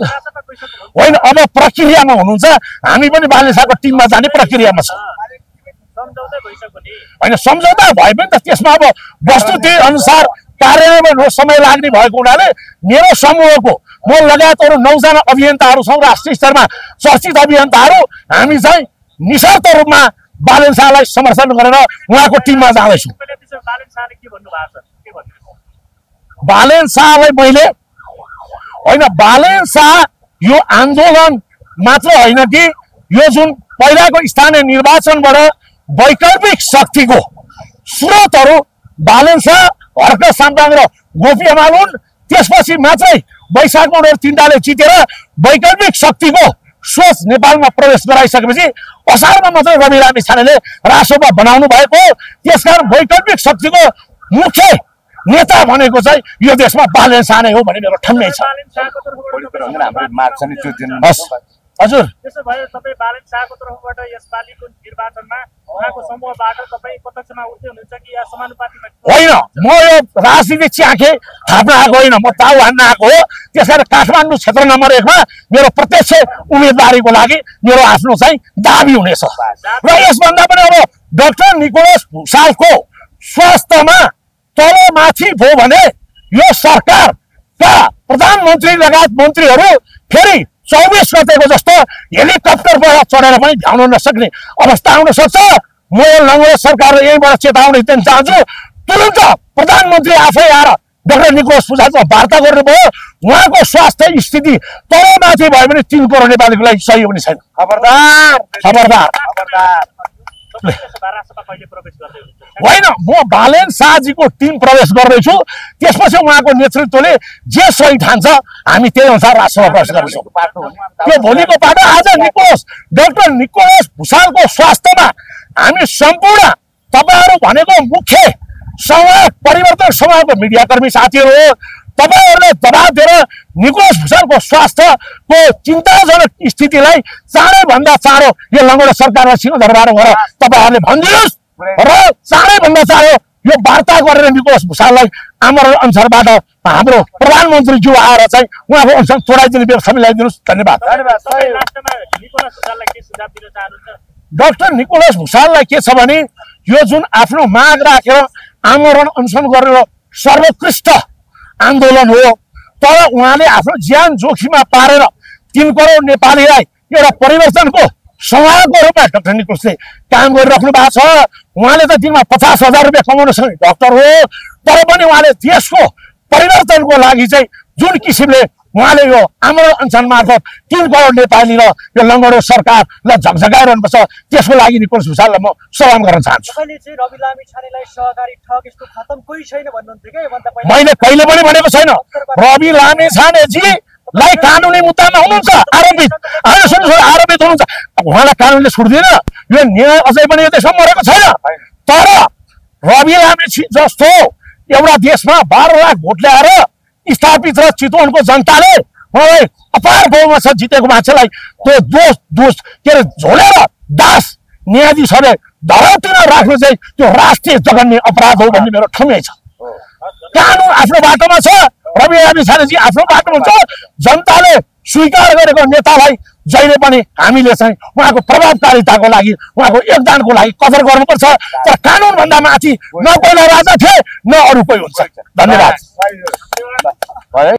होइन, अब प्रक्रियामा हुनुहुन्छ, हामी पनि बालेन शाहको टिममा जाने प्रक्रियामा छौँ। सम्झौता भइसक्यो नि होइन, सम्झौता भए पनि त त्यसमा अब वस्तुति अनुसार कार्यान्वयनमा समय लाग्ने भएको हुनाले मेरो समूहको म लगायत अरू 9 जना अभियन्ताहरू छौँ, राष्ट्रिय स्तरमा चर्चित अभियन्ताहरू, हामी चाहिँ निशर्त रूपमा बालेन शाहलाई समर्थन गरेर उहाँको टिममा जाँदैछु। बालेन शाहलाई मैले होइन, बालेन शाह यो आन्दोलन मात्र होइन कि यो जुन पहिलाको स्थानीय निर्वाचनबाट वैकल्पिक शक्तिको स्रोतहरू बालेन शाह, हर्क साम्पाङ र गोपी अमाल हुन्। त्यसपछि मात्रै वैशाखमा उनीहरू तीनटाले जितेर वैकल्पिक शक्तिको सोच नेपालमा प्रवेश गराइसकेपछि असारमा मात्रै रवि लामिछानेले रासोपा बनाउनु भएको। त्यसकारण वैकल्पिक शक्तिको मुख्य नेता भनेको चाहिँ यो देशमा बालेन शाह नै हो भन्ने मेरो ठम्मै छ। हजुर त्यसो भए तपाईँ बालन शाहको तर्फबाट यसपालिको निर्वाचनमा उहाँको समूहबाट तपाईँ प्रत्यक्षमा उठ्दै हुनुहुन्छ कि या समानुपातिमा? होइन, म यो राजनीति च्याखे थाप्न आएको होइन, म ताउ हान्न आएको हो। त्यसकारण काठमाडौँ क्षेत्र नम्बर 1 मा मेरो प्रत्यक्ष उम्मेदवारीको लागि मेरो आफ्नो चाहिँ दाबी हुनेछ। र यसभन्दा पनि अब डाक्टर निकोलस भुसालको स्वास्थ्यमा तलमाथि भयो भने यो सरकारका प्रधानमन्त्री लगायत मन्त्रीहरू फेरि 24 गतेको जस्तो हेलिकप्टरबाट चढेर पनि भ्याउन नसक्ने अवस्था आउन सक्छ। म यो लङ्गडा सरकारले यहीँबाट चेतावनी दिन चाहन्छु। तुरुन्त प्रधानमन्त्री आफै आएर डाक्टर निकोलस भुसालसँग वार्ता गर्नुभयो। उहाँको स्वास्थ्य स्थिति तलमाथि भयो भने 3 करोड नेपालीको लागि सही हुने छैन। खबरदार खबरदार होइन, म बालेन शाहजीको टिम प्रवेश गर्दैछु। त्यसपछि उहाँको नेतृत्वले जे सही ठान्छ हामी त्यही अनुसार राष्ट्रमा प्रवेश गर्छौँ। त्यो भोलिको पाटो। आज डाक्टर निकोलस भुसालको स्वास्थ्यमा हामी सम्पूर्ण तपाईँहरू भनेको मुख्य समाज परिवर्तन समाजको मिडियाकर्मी साथीहरू हो, तपाईँहरूले दबाब दिएर निकोलस भुसालको स्वास्थ्यको चिन्ताजनक स्थितिलाई चाँडैभन्दा चाँडो यो लङ्गडा सरकारलाई सिंहदरबार गएर तपाईँहरूले भनिदिनुहोस् र चाँडैभन्दा चाँडो यो वार्ता गरेर निकोलस भुसाललाई आमरण अनुसारबाट हाम्रो प्रधानमन्त्रीज्यू आएर चाहिँ उहाँको अनुसार तोडाइदिने व्यवस्था मिलाइदिनुहोस्। धन्यवाद। डाक्टर निकोलस भुसाललाई के छ भने यो जुन आफ्नो माग राखेर आमरण अनसन गरेर सर्वोत्कृष्ट आन्दोलन हो, तर उहाँले आफ्नो ज्यान जोखिममा पारेर 3 करोड नेपालीलाई एउटा परिवर्तनको संवादको रूपमा डाक्टर निकोलसले काम गरिराख्नु भएको छ। उहाँले त दिनमा 50,000 रुपियाँ कमाउन सक्ने डाक्टर हो, तर पनि उहाँले देशको परिवर्तनको लागि चाहिँ जुन किसिमले उहाँले यो आमरण अनसन मार्फत 3 करोड नेपाली र यो लङ्गडो सरकारलाई झकझकाइरहनुपर्छ, त्यसको लागि निकोलस भुसाललाई म सलाम गर्न चाहन्छु। रवि लामिछानेलाई सहकारी ठग यस्तो खतम कोही छैन भन्नुहुन्थ्यो क्या योभन्दा पहिला? मैले कहिले पनि भनेको छैन। रवि लामिछानेजीलाई कानुनी मुद्दामा हुनुहुन्छ आरोपित, आरोपित हुनुहुन्छ, उहाँलाई कानुनले छुट्दैन। यो न्याय अझै पनि यो देशमा मरेको छैन। तर रवि लामिछाने जस्तो एउटा देशमा 12 लाख भोट ल्याएर स्थापित र चितवनको जनताले उहाँलाई अपार बहुमतमा जितेको मान्छेलाई त्यो दोष के अरे झोलेर दास न्यायाधीशहरूले धरौटीमा राख्नु चाहिँ त्यो राष्ट्रिय जघन्य अपराध हो भन्ने मेरो ठम्याइ छ। कानुन आफ्नो बाटोमा छ, रवि लामिछानेजी आफ्नो बाटोमा छ। जनताले स्वीकार गरेको नेतालाई जहिले पनि हामीले चाहिँ उहाँको प्रभावकारिताको लागि उहाँको योगदानको लागि कदर गर्नुपर्छ। तर कानुनभन्दा माथि न पहिला राजा थिए न अरू कोही हुन्छ। धन्यवाद।